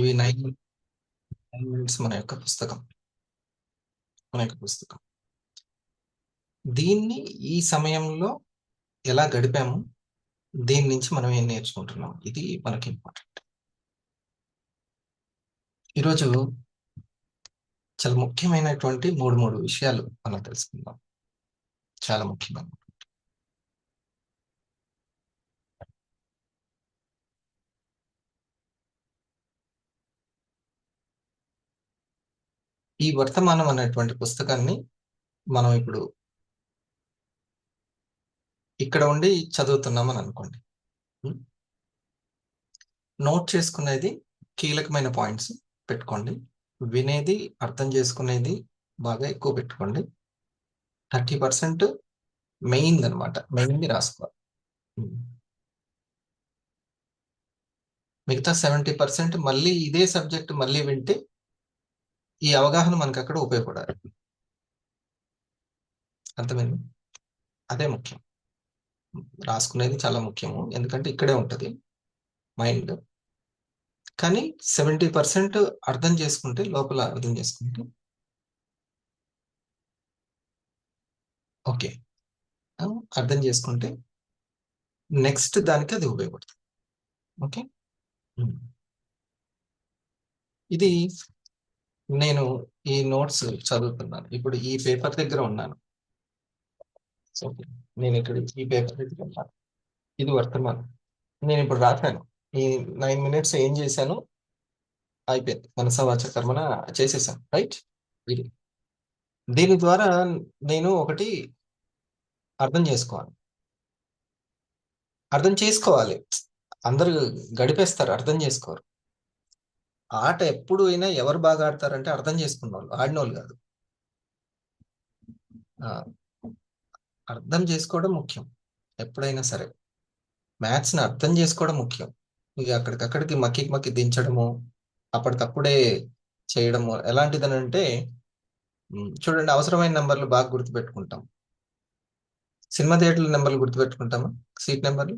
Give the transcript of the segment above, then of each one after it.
ఇవి 9 మినిట్స్ మన యొక్క పుస్తకం. దీన్ని ఈ సమయంలో ఎలా గడిపాము, దీని నుంచి మనం ఏం నేర్చుకుంటున్నాం, ఇది మనకి ఇంపార్టెంట్. ఈరోజు చాలా ముఖ్యమైనటువంటి మూడు విషయాలు మనం తెలుసుకుందాం. చాలా ముఖ్యమైన ఈ వర్తమానం అనేటువంటి పుస్తకాన్ని మనం ఇప్పుడు ఇక్కడ ఉండి చదువుతున్నామని అనుకోండి. నోట్ చేసుకునేది కీలకమైన పాయింట్స్ పెట్టుకోండి. వినేది, అర్థం చేసుకునేది బాగా ఎక్కువ పెట్టుకోండి. 30% మెయిన్ అనమాట, మెయిన్ రాసుకోవాలి. మిగతా 70% మళ్ళీ ఇదే సబ్జెక్ట్ మళ్ళీ వింటే ఈ అవగాహన మనకు అక్కడ ఉపయోగపడాలి. అర్థమైంది? అదే ముఖ్యం. రాసుకునేది చాలా ముఖ్యము, ఎందుకంటే ఇక్కడే ఉంటుంది మైండ్. కానీ 70% అర్థం చేసుకుంటే, లోపల అర్థం చేసుకుంటే ఓకే, అర్థం చేసుకుంటే నెక్స్ట్ దానికి అది ఉపయోగపడుతుంది. ఓకే, ఇది నేను ఈ నోట్స్ చదువుతున్నాను. ఇప్పుడు ఈ పేపర్ దగ్గర ఉన్నాను. ఓకే, నేను ఇక్కడ ఈ పేపర్ దగ్గర ఉన్నాను. ఇది వర్తమానం. నేను ఇప్పుడు రాశాను. ఈ 9 మినిట్స్ ఏం చేశాను, అయిపోయింది. మనస వాచ కర్మన చేసేసాను. రైట్? ఇది దీని ద్వారా నేను ఒకటి అర్థం చేసుకోవాలి. అందరూ గడిపేస్తారు, అర్థం చేసుకోరు. ఆట ఎప్పుడు అయినా ఎవరు బాగా ఆడతారంటే అర్థం చేసుకున్న వాళ్ళు, ఆడిన వాళ్ళు కాదు. అర్థం చేసుకోవడం ముఖ్యం ఎప్పుడైనా సరే. మ్యాథ్స్ని అర్థం చేసుకోవడం ముఖ్యం. ఇక అక్కడికక్కడికి మక్కి దించడము, అప్పటికప్పుడే చేయడము ఎలాంటిదని అంటే, చూడండి, అవసరమైన నెంబర్లు బాగా గుర్తుపెట్టుకుంటాం. సినిమా థియేటర్ల నెంబర్లు గుర్తుపెట్టుకుంటామా? సీట్ నెంబర్లు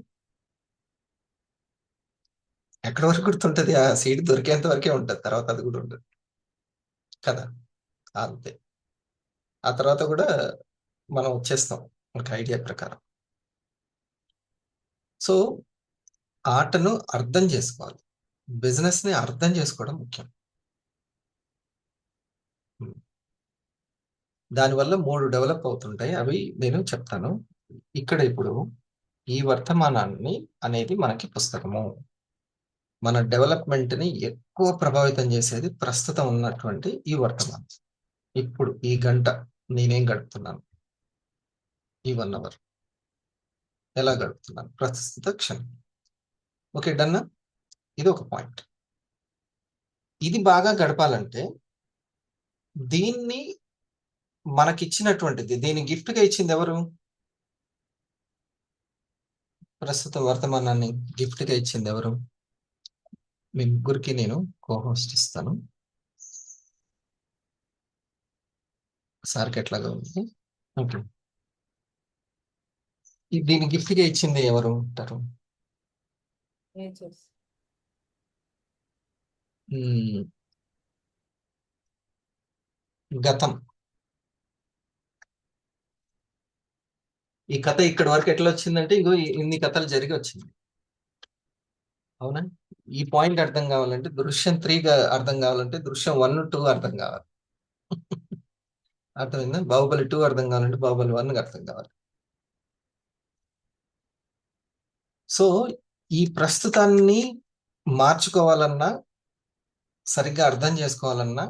ఎక్కడి వరకు గుర్తుంటది? ఆ సీట్ దొరికేంత వరకే ఉంటుంది, తర్వాత అది కూడా ఉంటుంది కదా. అంతే. ఆ తర్వాత కూడా మనం వచ్చేస్తాం ఒక ఐడియా ప్రకారం. సో ఆటను అర్థం చేసుకోవాలి, బిజినెస్ ని అర్థం చేసుకోవడం ముఖ్యం. దానివల్ల 3 డెవలప్ అవుతుంటాయి, అవి నేను చెప్తాను ఇక్కడ. ఇప్పుడు ఈ వర్తమానాన్ని అనేది మనకి పుస్తకము. మన డెవలప్మెంట్ ని ఎక్కువ ప్రభావితం చేసేది ప్రస్తుతం ఉన్నటువంటి ఈ వర్తమానం. ఇప్పుడు ఈ గంట నేనేం గడుపుతున్నాను, ఈ 1 అవర్ ఎలా గడుపుతున్నాను, ప్రస్తుత క్షణం. Okay, done. ఇది ఒక పాయింట్. ఇది బాగా గడపాలంటే దీన్ని మనకిచ్చినటువంటిది, దీని గిఫ్ట్ గా ఇచ్చింది ఎవరు? ప్రస్తుత వర్తమానాన్ని గిఫ్ట్ గా ఇచ్చింది ఎవరు? మీ ముగ్గురికి నేను కోహోస్ట్ ఇస్తాను. సార్కి ఎట్లాగా ఉంది? ఓకే, దీని గిఫ్ట్ గా ఇచ్చింది ఎవరు అంటారు? గతం. ఈ కథ ఇక్కడి వరకు ఎట్లా వచ్చిందంటే, ఇగో ఇన్ని కథలు జరిగి వచ్చింది. అవునా? ఈ పాయింట్ అర్థం కావాలంటే దృశ్యం 3 అర్థం కావాలంటే దృశ్యం 1, 2 అర్థం కావాలి. అర్థమైందా? బాహుబలి 2 అర్థం కావాలంటే బాహుబలి 1 అర్థం కావాలి. సో ఈ ప్రస్తుతాన్ని మార్చుకోవాలన్నా, సరిగ్గా అర్థం చేసుకోవాలన్నా,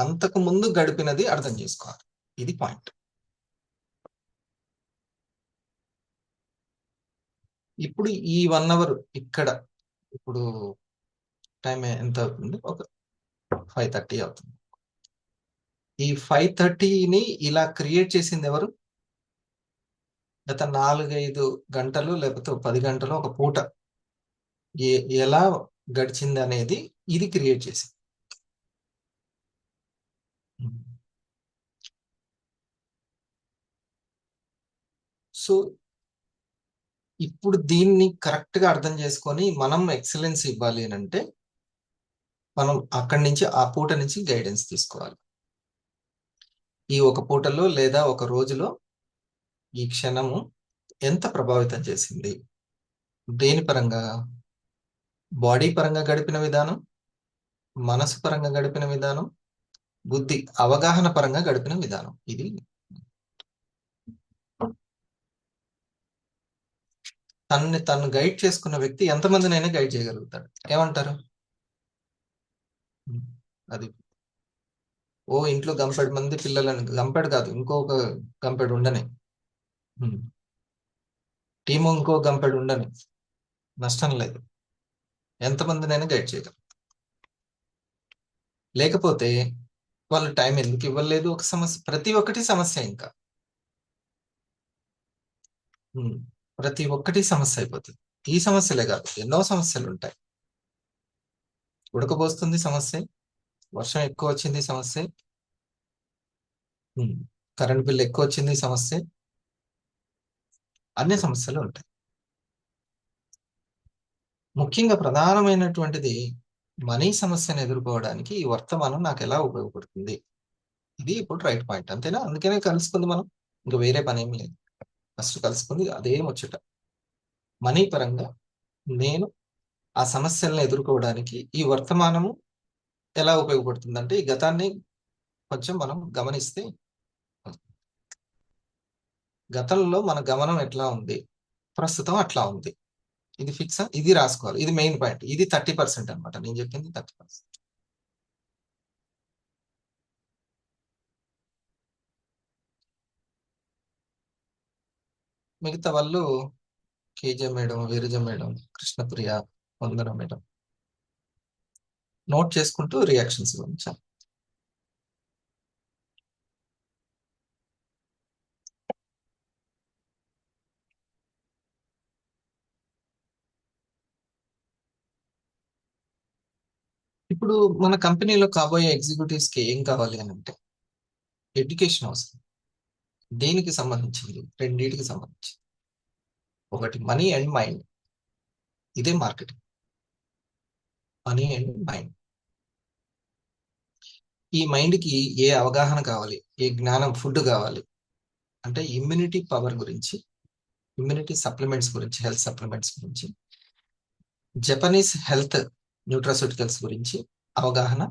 అంతకు ముందు గడిపినది అర్థం చేసుకోవాలి. ఇది పాయింట్. ఇప్పుడు ఈ 1 అవర్ ఇక్కడ, ఇప్పుడు టైం ఎంత అవుతుంది? ఒక 5:30 అవుతుంది. ఈ 5:30ని ఇలా క్రియేట్ చేసింది ఎవరు? గత 4-5 గంటలు లేకపోతే 10 గంటలు ఒక పూట ఎలా గడిచింది అనేది ఇది క్రియేట్ చేసింది. సో ఇప్పుడు దీన్ని కరెక్ట్ గా అర్థం చేసుకొని మనం ఎక్సలెన్స్ ఇవ్వాలి అని అంటే మనం అక్కడి నుంచి ఆ పూట నుంచి గైడెన్స్ తీసుకోవాలి. ఈ ఒక పూటలో లేదా ఒక రోజులో ఈ క్షణము ఎంత ప్రభావితం చేసింది? దేని పరంగా? బాడీ పరంగా గడిపిన విధానం, మనసు పరంగా గడిపిన విధానం, బుద్ధి అవగాహన పరంగా గడిపిన విధానం. ఇది తనని తను గైడ్ చేసుకున్న వ్యక్తి ఎంతమందినైనా గైడ్ చేయగలుగుతాడు. ఏమంటారు? అది ఇంట్లో గంపెడు మంది పిల్లలని, గంపెడు కాదు ఇంకొక గంపెడు ఉండని, టీము ఇంకో గంపెడు ఉండని, నష్టం లేదు. ఎంతమందినైనా గైడ్ చేయగలరు. లేకపోతే వాళ్ళు టైం ఎందుకు ఇవ్వలేదు? ఒక సమస్య, ప్రతి ఒక్కటి సమస్య. ఇంకా ప్రతి ఒక్కటి సమస్య అయిపోతుంది. ఈ సమస్యలే కాదు, ఎన్నో సమస్యలు ఉంటాయి. ఉడకబోస్తుంది సమస్య, వర్షం ఎక్కువ వచ్చింది సమస్య, కరెంట్ బిల్ ఎక్కువ వచ్చింది సమస్య, అన్ని సమస్యలు ఉంటాయి. ముఖ్యంగా ప్రధానమైనటువంటిది మనీ సమస్యను ఎదుర్కోవడానికి ఈ వర్తమానం నాకు ఎలా ఉపయోగపడుతుంది? ఇది ఇప్పుడు రైట్ పాయింట్, అంతేనా? అందుకనే కలుసుకుంది మనం, ఇంకా వేరే పని ఏమి లేదు. ఫస్ట్ కలుసుకుంది అదే ముచ్చట. మనీ పరంగా నేను ఆ సమస్యలను ఎదుర్కోవడానికి ఈ వర్తమానము ఎలా ఉపయోగపడుతుందంటే, ఈ గతాన్ని కొంచెం మనం గమనిస్తే, గతంలో మన గమనం ఎట్లా ఉంది, ప్రస్తుతం అట్లా ఉంది. ఇది ఫిక్స్, ఇది రాసుకోవాలి. ఇది మెయిన్ పాయింట్. ఇది 30% అనమాట, నేను చెప్పింది 30%. మిగతా వాళ్ళు కేజే మేడం, వీరజ మేడం, కృష్ణప్రియ, వందన మేడం నోట్ చేసుకుంటూ రియాక్షన్స్ గురించి. ఇప్పుడు మన కంపెనీలో కాబోయే ఎగ్జిక్యూటివ్స్ కి ఏం కావాలి అని అంటే, ఎడ్యుకేషన్ అవసరం. దేనికి సంబంధించింది? రెండింటికి సంబంధించి. ఒకటి మనీ అండ్ మైండ్. ఇదే మార్కెటింగ్. Money and mind. ఈ మైండ్ కి ఏ అవగాహన కావాలి, ఏ జ్ఞానం, ఫుడ్ కావాలి అంటే, ఇమ్యూనిటీ పవర్ గురించి, ఇమ్యూనిటీ సప్లిమెంట్స్ గురించి, హెల్త్ సప్లిమెంట్స్ గురించి, జపనీస్ హెల్త్ న్యూట్రాస్యూటికల్స్ గురించి అవగాహన.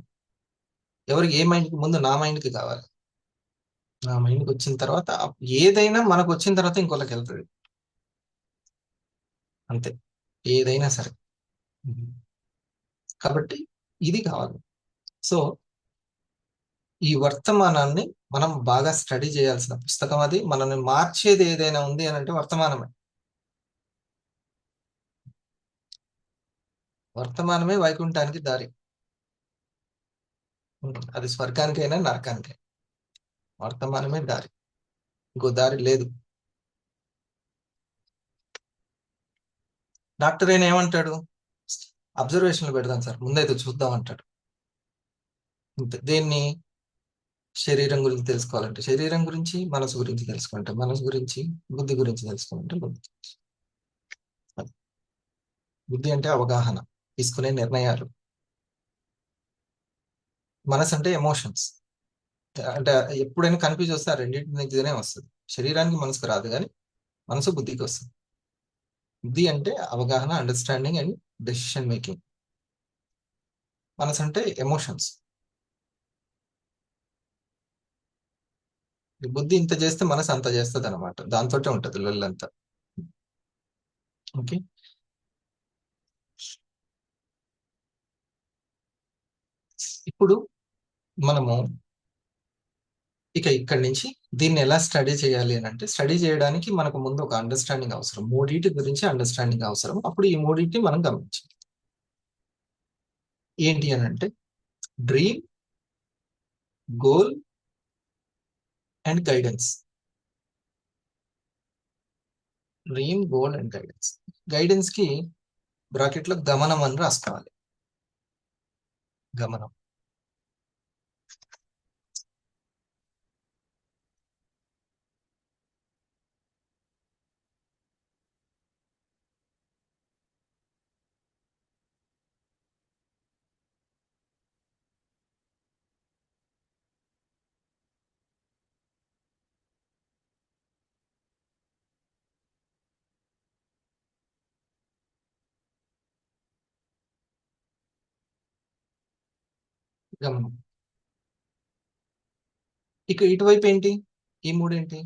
ఎవరికి ఏ మైండ్కి? ముందు నా మైండ్కి కావాలి. నా మైండ్కి వచ్చిన తర్వాత ఏదైనా మనకు వచ్చిన తర్వాత ఇంకోళ్ళకి వెళ్తుంది. అంతే, ఏదైనా సరే. కాబట్టి ఇది కావాలి. సో ఈ వర్తమానాన్ని మనం బాగా స్టడీ చేయాల్సిన పుస్తకం అది. మనల్ని మార్చేది ఏదైనా ఉంది అని అంటే వర్తమానమే. వర్తమానమే వైకుంఠానికి దారి. అది స్వర్గానికైనా నరకానికైనా వర్తమానమే దారి, ఇంకో దారి లేదు. డాక్టర్ అయినా ఏమంటాడు? అబ్జర్వేషన్లు పెడదాం సార్, ముందైతే చూద్దాం అంటాడు. దేన్ని? శరీరం గురించి తెలుసుకోవాలంటే శరీరం గురించి, మనసు గురించి తెలుసుకోవాలంటే మనసు గురించి, బుద్ధి గురించి తెలుసుకోవాలంటే బుద్ధి. బుద్ధి అంటే అవగాహన, తీసుకునే నిర్ణయాలు. మనసు అంటే ఎమోషన్స్. అంటే ఎప్పుడైనా కన్ఫ్యూజ్ వస్తే ఆ రెండింటి దగ్గరనే వస్తుంది. శరీరానికి మనసుకు రాదు, కానీ మనసు బుద్ధికి వస్తుంది. బుద్ధి అంటే అవగాహన, అండర్స్టాండింగ్ అండ్ డెసిషన్ మేకింగ్. మనసు అంటే ఎమోషన్స్. బుద్ధి ఇంత చేస్తే మనసు అంత చేస్తుంది అనమాట. దాంతో ఉంటుంది లొల్లంతా. ఓకే. ఇప్పుడు మనము ఇక ఇక్కడి నుంచి దీన్ని ఎలా స్టడీ చేయాలి అని అంటే, స్టడీ చేయడానికి మనకు ముందు ఒక అండర్స్టాండింగ్ అవసరం. మూడింటి గురించి అండర్స్టాండింగ్ అవసరం. అప్పుడు ఈ మూడింటిని మనం గమనించాలి. ఏంటి అని అంటే, dream, goal and guidance. Dream, goal and guidance. Guidance కి బ్రాకెట్ లో గమనం అని రాసుకోవాలి. గమనం. గమనం. ఇక ఇటువైపు ఏంటి? ఈ మూడేంటి?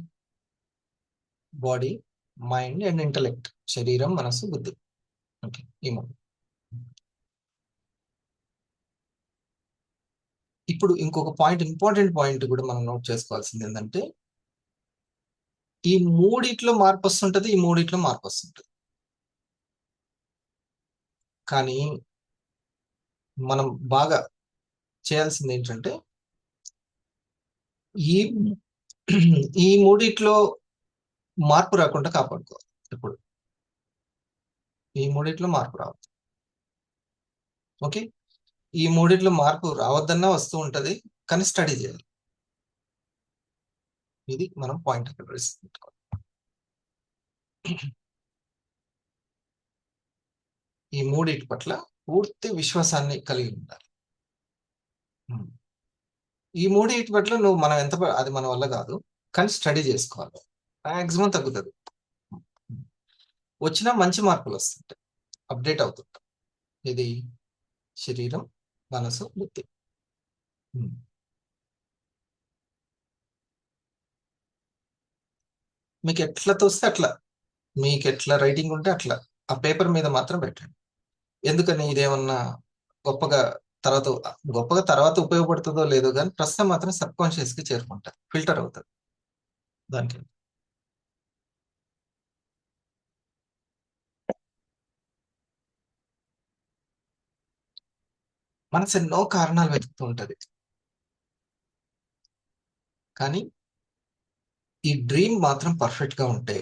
Body, mind and intellect. శరీరం, మనసు, బుద్ధి. ఓకే, ఈ మూడు. ఇప్పుడు ఇంకొక పాయింట్, ఇంపార్టెంట్ పాయింట్ కూడా మనం నోట్ చేసుకోవాల్సింది ఏంటంటే, ఈ మూడిట్లో మార్పు వస్తుంటది, ఈ మూడిట్లో మార్పు వస్తుంటది. కానీ మనం బాగా చేయాల్సింది ఏంటంటే, ఈ ఈ మూడిట్లో మార్పు రాకుండా కాపాడుకోవాలి. ఇప్పుడు ఈ మూడిట్లో మార్పు రావద్దు. ఓకే, ఈ మూడిట్లో మార్పు రావద్దన్నా వస్తూ ఉంటది, కానీ స్టడీ చేయాలి. ఇది మనం పాయింట్ అక్కడ పెట్టుకోవాలి. ఈ మూడిటి పట్ల పూర్తి విశ్వాసాన్ని కలిగి ఉండాలి. ఈ మూడిటి పట్ల మనం ఎంత అది మన వల్ల కాదు, కానీ స్టడీ చేసుకోవాలి. మాక్సిమం తగ్గుతుంది. వచ్చినా మంచి మార్పులు వస్తుంటాయి, అప్డేట్ అవుతుంటాయి. ఇది శరీరం, మనసు, బుద్ధి. మీకు ఎట్లా తోస్తే అట్లా, మీకు ఎట్లా రైటింగ్ ఉంటే అట్లా ఆ పేపర్ మీద మాత్రం పెట్టండి. ఎందుకని ఇదేమన్నా గొప్పగా తర్వాత గొప్పగా తర్వాత ఉపయోగపడుతుందో లేదో కానీ ప్రస్తుతం మాత్రం సబ్ కాన్షియస్ కి చేరుకుంటారు, ఫిల్టర్ అవుతుంది దానికి. మనసు ఎన్నో కారణాలు వెతుకుతూ ఉంటది, కానీ ఈ డ్రీమ్ మాత్రం పర్ఫెక్ట్ గా ఉంటే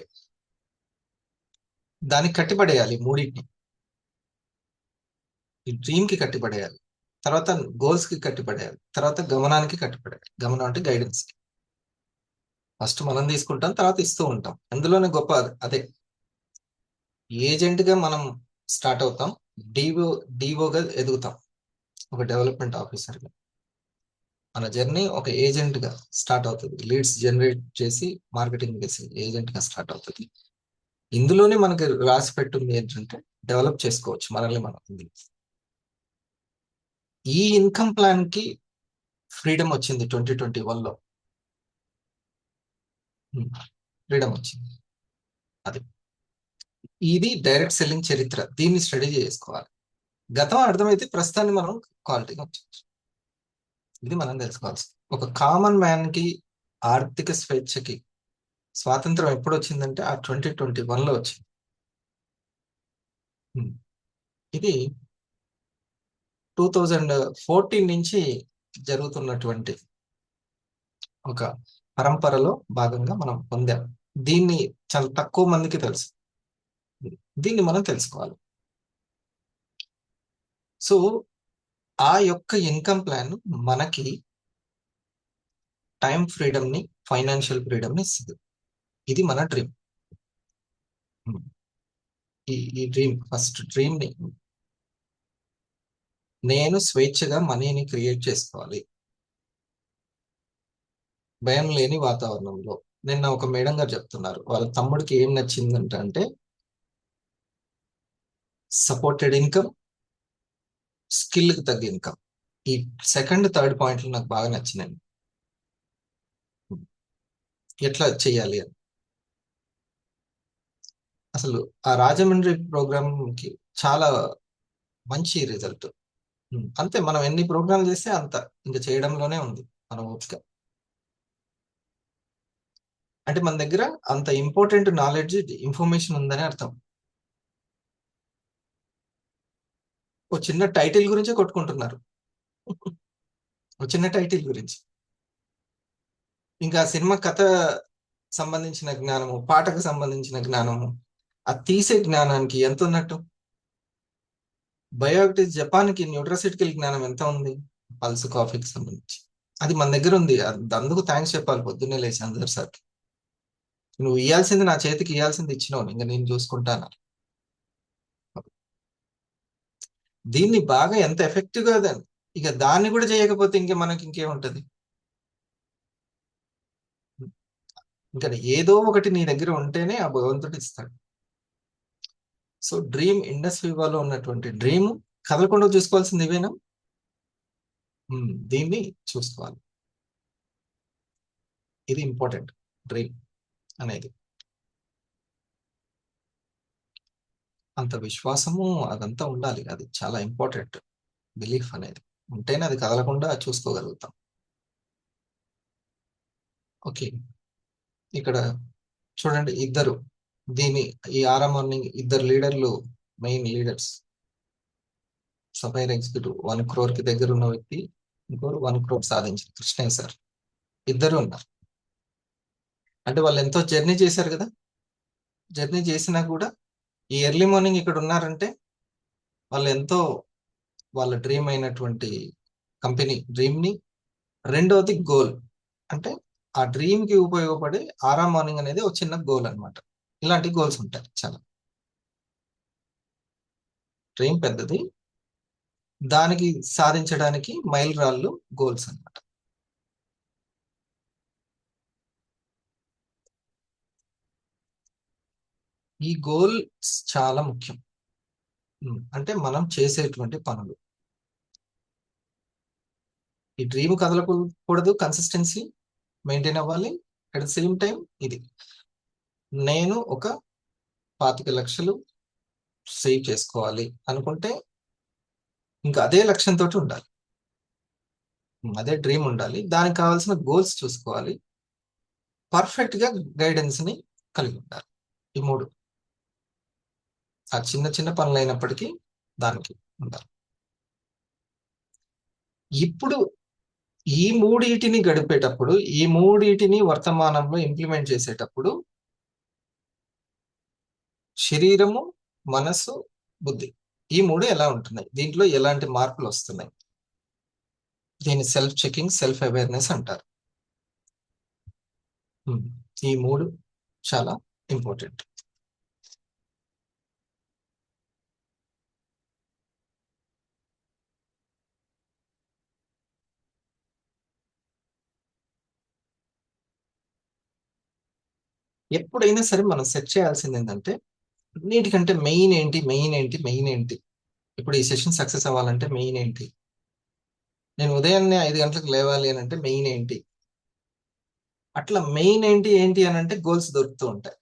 దానికి కట్టిపడేయాలి. మూడింటిని ఈ డ్రీమ్ కి కట్టిపడేయాలి, తర్వాత గోల్స్ కి కట్టిపడేయాలి, తర్వాత గమనానికి కట్టిపడేయాలి. గమనం అంటే గైడెన్స్ కి. ఫస్ట్ మనం తీసుకుంటాం, తర్వాత ఇస్తూ ఉంటాం. అందులోనే గొప్ప అదే. ఏజెంట్ గా మనం స్టార్ట్ అవుతాం, డిఓ డిఓగా ఎదుగుతాం, ఒక డెవలప్మెంట్ ఆఫీసర్ గా. మన జర్నీ ఒక ఏజెంట్ గా స్టార్ట్ అవుతుంది, లీడ్స్ జనరేట్ చేసి మార్కెటింగ్ చేసి ఏజెంట్ గా స్టార్ట్ అవుతుంది. ఇందులోనే మనకి రాసి పెట్టుంది ఏంటంటే డెవలప్ చేసుకోవచ్చు మనల్ని మనం. ఈ ఇన్కమ్ ప్లాన్ కి ఫ్రీడమ్ వచ్చింది 2021లో. ఫ్రీడమ్ వచ్చింది. అది ఇది డైరెక్ట్ సెల్లింగ్ చరిత్ర. దీన్ని స్టడీ చేసుకోవాలి. గతం అర్థమైతే ప్రస్తుతాన్ని మనం క్వాలిటీగా వచ్చచ్చు. ఇది మనం తెలుసుకోవాల్సి. ఒక కామన్ మ్యాన్ కి ఆర్థిక స్వేచ్ఛకి స్వాతంత్రం ఎప్పుడు వచ్చిందంటే ఆ 2021లో వచ్చింది. ఇది 2014 నుంచి జరుగుతున్నటువంటి ఒక పరంపరలో భాగంగా మనం పొందాం. దీన్ని చాలా తక్కువ మందికి తెలుసు. దీన్ని మనం తెలుసుకోవాలి. సో ఆ యొక్క ఇన్కమ్ ప్లాన్ మనకి టైం ఫ్రీడమ్ ని, ఫైనాన్షియల్ ఫ్రీడమ్ ని ఇస్తుంది. ఇది మన డ్రీమ్. ఈ డ్రీమ్, ఫస్ట్ డ్రీమ్ ని నేను స్వేచ్ఛగా మనీని క్రియేట్ చేసుకోవాలి, భయం లేని వాతావరణంలో. నిన్న ఒక మేడం గారు చెప్తున్నారు, వాళ్ళ తమ్ముడికి ఏం నచ్చిందంటే సపోర్టెడ్ ఇన్కమ్, స్కిల్ కి తగ్గ ఇన్కమ్. ఈ సెకండ్ థర్డ్ పాయింట్లు నాకు బాగా నచ్చినాయి. ఎట్లా చేయాలి అని అసలు ఆ రాజమండ్రి ప్రోగ్రామ్ కి చాలా మంచి రిజల్ట్. అంతే, మనం ఎన్ని ప్రోగ్రాంలు చేస్తే అంత ఇంకా చేయడంలోనే ఉంది మన ఓపిక. అంటే మన దగ్గర అంత ఇంపార్టెంట్ నాలెడ్జ్, ఇన్ఫర్మేషన్ ఉందని అర్థం. ఓ చిన్న టైటిల్ గురించే కొట్టుకుంటున్నారు. ఓ చిన్న టైటిల్ గురించి. ఇంకా సినిమా కథ సంబంధించిన జ్ఞానము, పాటకు సంబంధించిన జ్ఞానము, ఆ తీసే జ్ఞానానికి ఎంత ఉన్నట్టు. బయోటిక్ జపాన్కి న్యూట్రాసిటికల్ జ్ఞానం ఎంత ఉంది పల్స్ కాఫీకి సంబంధించి. అది మన దగ్గర ఉంది. అందుకు థ్యాంక్స్ చెప్పాలి పొద్దున్నే లేచి అందరు సార్. నువ్వు ఇవ్వాల్సింది నా చేతికి ఇవ్వాల్సింది ఇచ్చినావు, ఇంకా నేను చూసుకుంటాను. దీన్ని బాగా ఎంత ఎఫెక్టివ్ గా ఇక దాన్ని కూడా చేయకపోతే ఇంకే మనకి ఇంకేముంటది. ఇంకా ఏదో ఒకటి నీ దగ్గర ఉంటేనే ఆ భగవంతుడు ఇస్తాడు. సో డ్రీమ్, ఇండస్ వివాలో ఉన్నటువంటి డ్రీమ్ కదలకుండా చూసుకోవాల్సింది ఇవేనా. దీన్ని చూసుకోవాలి. ఇది ఇంపార్టెంట్, డ్రీమ్ అనేది. అంత విశ్వాసము అదంతా ఉండాలి. అది చాలా ఇంపార్టెంట్. బిలీఫ్ అనేది ఉంటేనే అది కదలకుండా చూసుకోగలుగుతాం. ఓకే, ఇక్కడ చూడండి, ఈ ఆరా మార్నింగ్ ఇద్దరు లీడర్లు, main leaders, sapphire executive 1 crore కి దగ్గర ఉన్న వ్యక్తి, ఇంకోరు 1 crore సాధించారు, కృష్ణయ్య సార్. ఇద్దరు ఉన్నారు. అంటే వాళ్ళు ఎంతో జర్నీ చేశారు కదా. జర్నీ చేసినా కూడా ఈ ఎర్లీ మార్నింగ్ ఇక్కడ ఉన్నారంటే వాళ్ళు ఎంతో వాళ్ళ డ్రీమ్ అయినటువంటి కంపెనీ డ్రీమ్ని, రెండవది గోల్, అంటే ఆ డ్రీమ్ కి ఉపయోగపడే ఆరా మార్నింగ్ అనేది ఒక చిన్న గోల్ అన్నమాట. ఇలాంటి గోల్స్ ఉంటాయి చాలా. డ్రీమ్ పెద్దది, దానికి సాధించడానికి మైల్ రాళ్ళు గోల్స్ అన్నమాట. ఈ గోల్స్ చాలా ముఖ్యం. అంటే మనం చేసేటువంటి పనులు, ఈ డ్రీమ్ కదలకూడదు, కన్సిస్టెన్సీ మెయింటైన్ అవ్వాలి. అట్ ద సేమ్ టైం ఇది, నేను ఒక 25 లక్షలు సేవ్ చేసుకోవాలి అనుకుంటే ఇంకా అదే లక్ష్యంతో ఉండాలి, అదే డ్రీమ్ ఉండాలి. దానికి కావాల్సిన గోల్స్ చూసుకోవాలి, పర్ఫెక్ట్ గా గైడెన్స్ ని కలిగి ఉండాలి. ఈ మూడు, ఆ చిన్న చిన్న పనులు అయినప్పటికీ దానికి ఉండాలి. ఇప్పుడు ఈ మూడిటిని గడిపేటప్పుడు, ఈ మూడిటిని వర్తమానంలో ఇంప్లిమెంట్ చేసేటప్పుడు శరీరము, మనసు, బుద్ధి, ఈ మూడు ఎలా ఉంటున్నాయి, దీంట్లో ఎలాంటి మార్పులు వస్తున్నాయి, దీన్ని సెల్ఫ్ చెకింగ్, సెల్ఫ్ అవేర్నెస్ అంటారు. ఈ మూడు చాలా ఇంపార్టెంట్. ఎప్పుడైనా సరే మనం సెట్ చేయాల్సింది ఏంటంటే, అన్నిటికంటే మెయిన్ ఏంటి, మెయిన్ ఏంటి, మెయిన్ ఏంటి, ఇప్పుడు ఈ సెషన్ సక్సెస్ అవ్వాలంటే మెయిన్ ఏంటి, నేను ఉదయాన్నే 5 గంటలకు లేవాలి అని అంటే మెయిన్ ఏంటి, అట్లా మెయిన్ ఏంటి ఏంటి అని అంటే గోల్స్ దొరుకుతూ ఉంటాయి.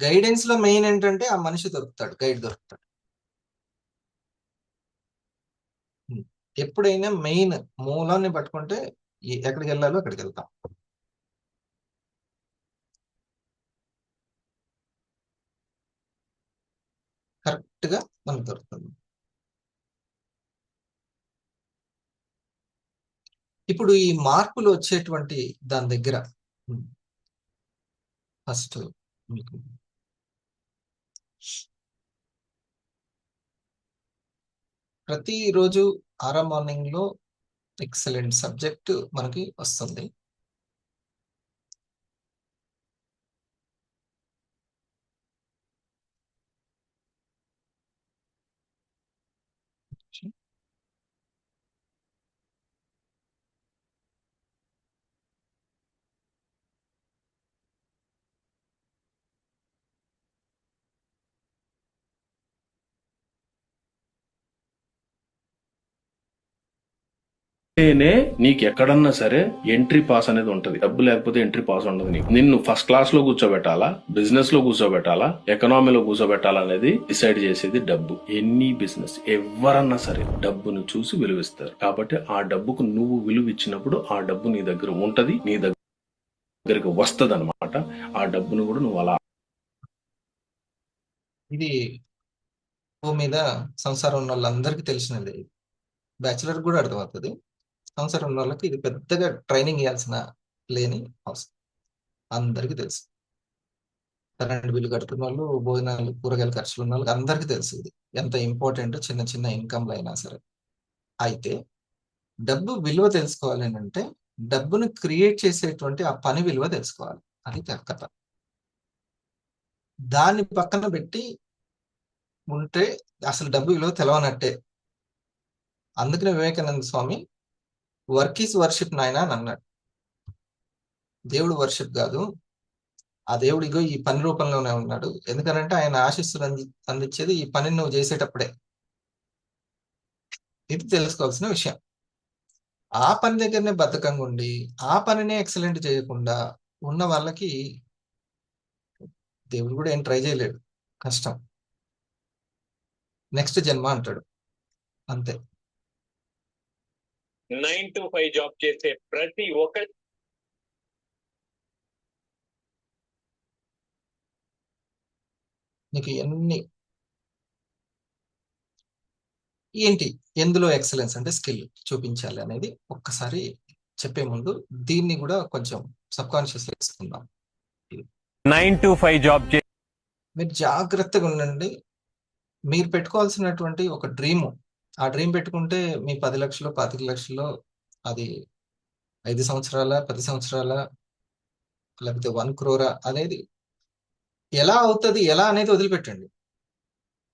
గైడెన్స్ లో మెయిన్ ఏంటంటే ఆ మనిషి దొరుకుతాడు, గైడ్ దొరుకుతాడు. ఎప్పుడైనా మెయిన్ మూలాన్ని పట్టుకుంటే ఎక్కడికి వెళ్ళాలో అక్కడికి వెళ్తాం. కరెక్ట్ గా మనకు దొరుకుతుంది. ఇప్పుడు ఈ మార్పులు వచ్చేటువంటి దాని దగ్గర ఫస్ట్ మీకు ప్రతిరోజు ఆరా మార్నింగ్ లో ఎక్సలెంట్ సబ్జెక్ట్ మనకి వస్తుంది. అంటేనే నీకు ఎక్కడన్నా సరే ఎంట్రీ పాస్ అనేది ఉంటది. డబ్బు లేకపోతే ఎంట్రీ పాస్ ఉండదు. నీకు నిన్ను ఫస్ట్ క్లాస్ లో కూర్చోబెట్టాలా, బిజినెస్ లో కూర్చోబెట్టాలా, ఎకనామీలో కూర్చోబెట్టాలా అనేది డిసైడ్ చేసేది డబ్బు. ఎనీ బిజినెస్ ఎవరన్నా సరే డబ్బును చూసి విలువిస్తారు. కాబట్టి ఆ డబ్బుకు నువ్వు విలువ ఇచ్చినప్పుడు ఆ డబ్బు నీ దగ్గర ఉంటది, నీ దగ్గరికి వస్తది అనమాట. ఆ డబ్బును కూడా నువ్వు అలా, ఇది భూమి మీద సంసారం ఉన్న వాళ్ళందరికీ తెలిసినది, బ్యాచులర్ కూడా అర్థమవుతుంది. సంసారం ఉన్న వాళ్ళకి ఇది పెద్దగా ట్రైనింగ్ ఇవ్వాల్సిన లేని అవసరం, అందరికీ తెలుసు. కరెంట్ బిల్లు కడుతున్న వాళ్ళు, భోజనాలు, కూరగాయల ఖర్చులు ఉన్న వాళ్ళకి అందరికీ తెలుసు ఇది ఎంత ఇంపార్టెంట్, చిన్న చిన్న ఇన్కమ్లు అయినా సరే. అయితే డబ్బు విలువ తెలుసుకోవాలి అని అంటే డబ్బును క్రియేట్ చేసేటువంటి ఆ పని విలువ తెలుసుకోవాలి. అది కథ. దాన్ని పక్కన పెట్టి ఉంటే అసలు డబ్బు విలువ తెలవనట్టే. అందుకనే Vivekananda Swami work is worship నాయన అని అన్నాడు. దేవుడు వర్షిప్ కాదు, ఆ దేవుడు ఇగో ఈ పని రూపంలోనే ఉన్నాడు. ఎందుకనంటే ఆయన ఆశీస్సులు అందించేది ఈ పనిని నువ్వు చేసేటప్పుడే. ఇది తెలుసుకోవాల్సిన విషయం. ఆ పని దగ్గరనే బద్ధకంగా ఉండి ఆ పనినే ఎక్సలెంట్ చేయకుండా ఉన్న వాళ్ళకి దేవుడు కూడా ఏం ట్రై చేయలేడు. కష్టం. నెక్స్ట్ జన్మ అంటాడు అంతే. 9 to 5 జాబ్ చేసే ప్రతి ఒక్క నీకు ఏంటి ఎందులో ఎక్సలెన్స్ అంటే స్కిల్ చూపించాలి అనేది ఒక్కసారి చెప్పే ముందు దీన్ని కూడా కొంచెం సబ్ కాన్షియస్ వేసుకుందాం. 9 to 5 జాబ్ మీరు జాగ్రత్తగా ఉండండి. మీరు పెట్టుకోవాల్సినటువంటి ఒక డ్రీము, ఆ డ్రీమ్ పెట్టుకుంటే మీ 10 లక్షలు 25 లక్షలు అది 5 సంవత్సరాల 10 సంవత్సరాల లేకపోతే 1 crore అనేది ఎలా అవుతుంది ఎలా అనేది వదిలిపెట్టండి.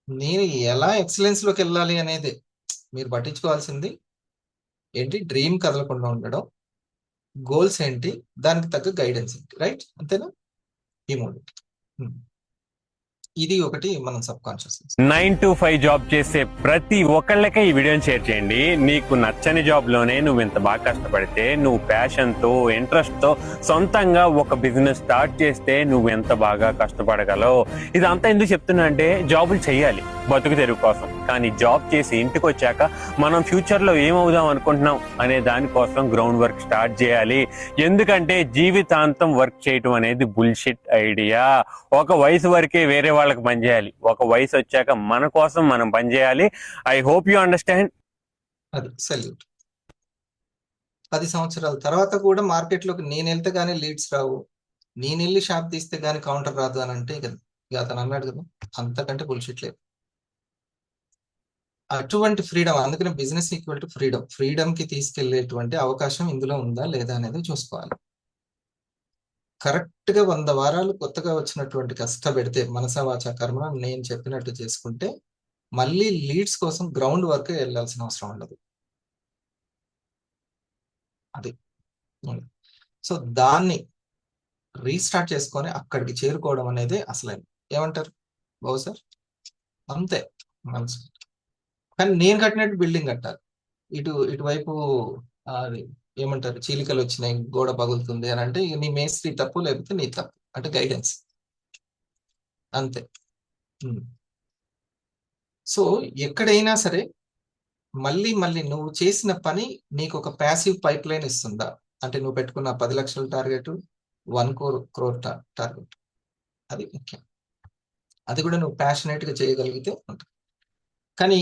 నేను ఎలా ఎక్సలెన్స్ లోకి వెళ్ళాలి అనేది మీరు పట్టించుకోవాల్సింది ఏంటి, డ్రీమ్ కదలకుండా ఉండడం, గోల్స్ ఏంటి, దానికి తగ్గ గైడెన్స్ ఏంటి, రైట్? అంతేనా? ఈ మూడు. ఇది ఒకటి మనం సబ్ కాన్షియస్. 9 to 5 జాబ్ చేసే ప్రతి ఒక్కళ్ళకే ఈ వీడియోని షేర్ చేయండి. నీకు నచ్చని జాబ్ లోనే నువ్వు ఇంత బాగా కష్టపడితే, నువ్వు ప్యాషన్ తో ఇంట్రెస్ట్ తో సొంతంగా ఒక బిజినెస్ స్టార్ట్ చేస్తే నువ్వు ఎంత బాగా కష్టపడగలవు. ఇదంతా ఎందుకు చెప్తున్నా అంటే, జాబులు చేయాలి బతుకు తెరువు కోసం, కానీ జాబ్ చేసి ఇంటికి వచ్చాక మనం ఫ్యూచర్ లో ఏమవుదాం అనుకుంటున్నాం అనే దానికోసం గ్రౌండ్ వర్క్ స్టార్ట్ చేయాలి. ఎందుకంటే జీవితాంతం వర్క్ చేయటం అనేది బుల్షిట్ ఐడియా. ఒక వయసు వరకే వేరే వాళ్ళకి పనిచేయాలి, ఒక వయసు వచ్చాక మన కోసం మనం పనిచేయాలి. I hope you understand. అది సెల్యూట్. 10 సంవత్సరాల తర్వాత కూడా మార్కెట్లోకి నేను వెళ్తే గానీ లీడ్స్ రావు, నేను వెళ్ళి షాప్ తీస్తే గానీ కౌంటర్ రాదు అని అంటే ఇక అతను అన్నాడు కదా, అంతకంటే బుల్షిట్ లేదు. అటువంటి ఫ్రీడమ్, అందుకనే business equal to freedom. Freedom కి తీసుకెళ్లేటువంటి అవకాశం ఇందులో ఉందా లేదా అనేది చూసుకోవాలి. కరెక్ట్ గా 100 వారాలు కొత్తగా వచ్చినటువంటి కష్టపెడితే మనసా వాచా కర్మ నేను చెప్పినట్టు చేసుకుంటే మళ్ళీ లీడ్స్ కోసం గ్రౌండ్ వర్క్ వెళ్ళాల్సిన అవసరం ఉండదు. అది. సో దాన్ని రీస్టార్ట్ చేసుకొని అక్కడికి చేరుకోవడం అనేది అసలైన. ఏమంటారు బాబు సార్? అంతే మనసు. కానీ నేను కట్టినట్టు బిల్డింగ్ కట్టాలి. ఇటువైపు అది ఏమంటారు, చీలికలు వచ్చినాయి, గోడ పగులుతుంది అని అంటే నీ మేస్త్రి తప్పు, లేకపోతే నీ తప్పు, అంటే గైడెన్స్ అంతే. సో ఎక్కడైనా సరే మళ్ళీ నువ్వు చేసిన పని నీకు ఒక ప్యాసివ్ పైప్ లైన్ ఇస్తుందా అంటే, నువ్వు పెట్టుకున్న 10 లక్షల టార్గెట్ 1 crore టార్గెట్, అది ముఖ్యం. అది కూడా నువ్వు ప్యాషనేట్ గా చేయగలిగితే ఉంటుంది. కానీ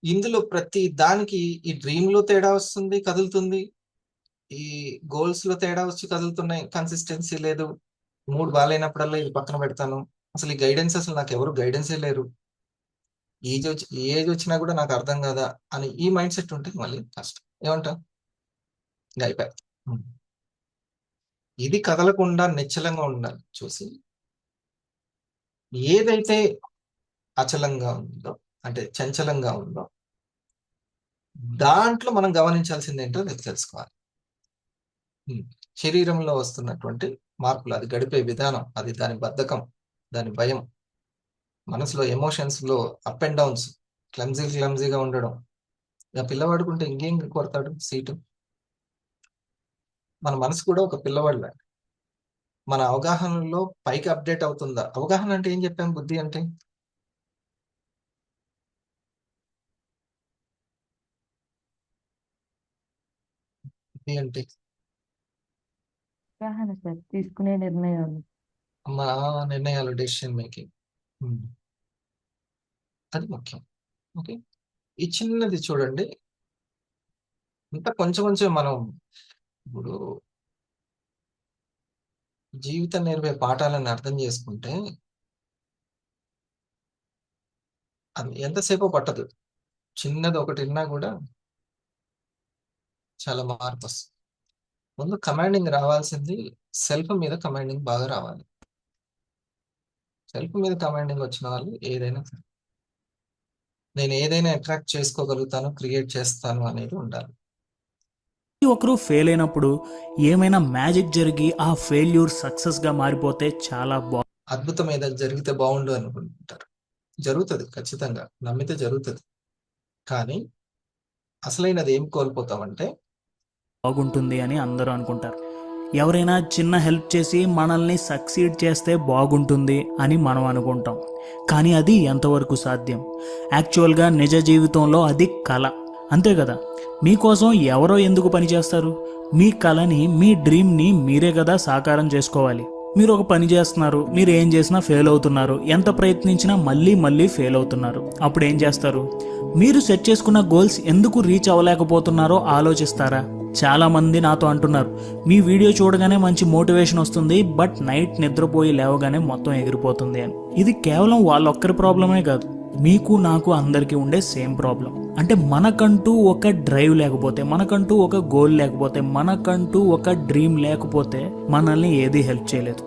ఇందులో ప్రతి దానికి ఈ డ్రీమ్ లో తేడా వస్తుంది, కదులుతుంది, ఈ గోల్స్ లో తేడా వచ్చి కదులుతున్నాయి, కన్సిస్టెన్సీ లేదు, మూడు బాగాలేనప్పుడల్లా ఇది పక్కన పెడతాను, అసలు ఈ గైడెన్స్ అసలు నాకు ఎవరు గైడెన్సే లేరు, ఏజ్ వచ్చినా కూడా నాకు అర్థం కాదా అని ఈ మైండ్ సెట్ ఉంటే మళ్ళీ కష్టం. ఏమంటావు? ఇంకా అయిపోయా. ఇది కదలకుండా నిశ్చలంగా ఉండాలి. చూసి ఏదైతే అచలంగా ఉందో అంటే చంచలంగా ఉందో దాంట్లో మనం గమనించాల్సింది ఏంటో తెలుసుకోవాలి. శరీరంలో వస్తున్నటువంటి మార్పులు, అది గడిపే విధానం, అది దాని బద్ధకం, దాని భయం, మనసులో ఎమోషన్స్ లో అప్ అండ్ డౌన్స్, క్లమ్జీగా ఉండడం. ఇక పిల్లవాడుకుంటే ఇంకేం కొడతాడు సీటు. మన మనసు కూడా ఒక పిల్లవాళ్ళ. మన అవగాహనలో పైకి అప్డేట్ అవుతుందా? అవగాహన అంటే ఏం చెప్పాం? బుద్ధి అంటే తీసుకునే నిర్ణయాలు, మన నిర్ణయాలు, డెసిషన్ మేకింగ్, అది ముఖ్యం. ఓకే, ఈ చిన్నది చూడండి, ఇంత కొంచెం మనం ఇప్పుడు జీవితం నేర్పే పాఠాలను అర్థం చేసుకుంటే అది ఎంతసేపో పట్టదు. చిన్నది ఒకటి విన్నా కూడా చాలా మార్పు వస్తుంది. ముందు కమాండింగ్ రావాల్సింది సెల్ఫ్ మీద కమాండింగ్ బాగా రావాలి. సెల్ఫ్ మీద కమాండింగ్ వచ్చిన వాళ్ళు ఏదైనా సరే, నేను ఏదైనా అట్రాక్ట్ చేసుకోగలుగుతాను, క్రియేట్ చేస్తాను అనేది ఉండాలి. ఒకరు ఫెయిల్ అయినప్పుడు ఏమైనా మ్యాజిక్ జరిగి ఆ ఫెయిల్యూర్ సక్సెస్ గా మారిపోతే చాలా అద్భుతం ఏదైనా జరిగితే బాగుండు అనుకుంటారు. జరుగుతుంది, ఖచ్చితంగా నమ్మితే జరుగుతుంది. కానీ అసలైనది ఏం కోల్పోతామంటే బాగుంటుంది అని అందరూ అనుకుంటారు. ఎవరైనా చిన్న హెల్ప్ చేసి మనల్ని సక్సీడ్ చేస్తే బాగుంటుంది అని మనం అనుకుంటాం. కానీ అది ఎంతవరకు సాధ్యం? యాక్చువల్గా నిజ జీవితంలో అది కళ, అంతే కదా. మీకోసం ఎవరో ఎందుకు పనిచేస్తారు? మీ కళని, మీ డ్రీమ్ని మీరే కదా సాకారం చేసుకోవాలి. మీరు ఒక పని చేస్తున్నారు, మీరు ఏం చేసినా ఫెయిల్ అవుతున్నారు, ఎంత ప్రయత్నించినా మళ్ళీ మళ్ళీ ఫెయిల్ అవుతున్నారు. అప్పుడు ఏం చేస్తారు? మీరు సెట్ చేసుకున్న గోల్స్ ఎందుకు రీచ్ అవ్వలేకపోతున్నారో ఆలోచిస్తారా? చాలామంది నాతో అంటున్నారు, మీ వీడియో చూడగానే మంచి మోటివేషన్ వస్తుంది, బట్ నైట్ నిద్రపోయి లేవగానే మొత్తం ఎగిరిపోతుంది అని. ఇది కేవలం వాళ్ళొక్కరి ప్రాబ్లమే కాదు, మీకు నాకు అందరికీ ఉండే సేమ్ ప్రాబ్లం. అంటే మనకంటూ ఒక డ్రైవ్ లేకపోతే, మనకంటూ ఒక గోల్ లేకపోతే, మనకంటూ ఒక డ్రీమ్ లేకపోతే మనల్ని ఏది హెల్ప్ చేయలేదు.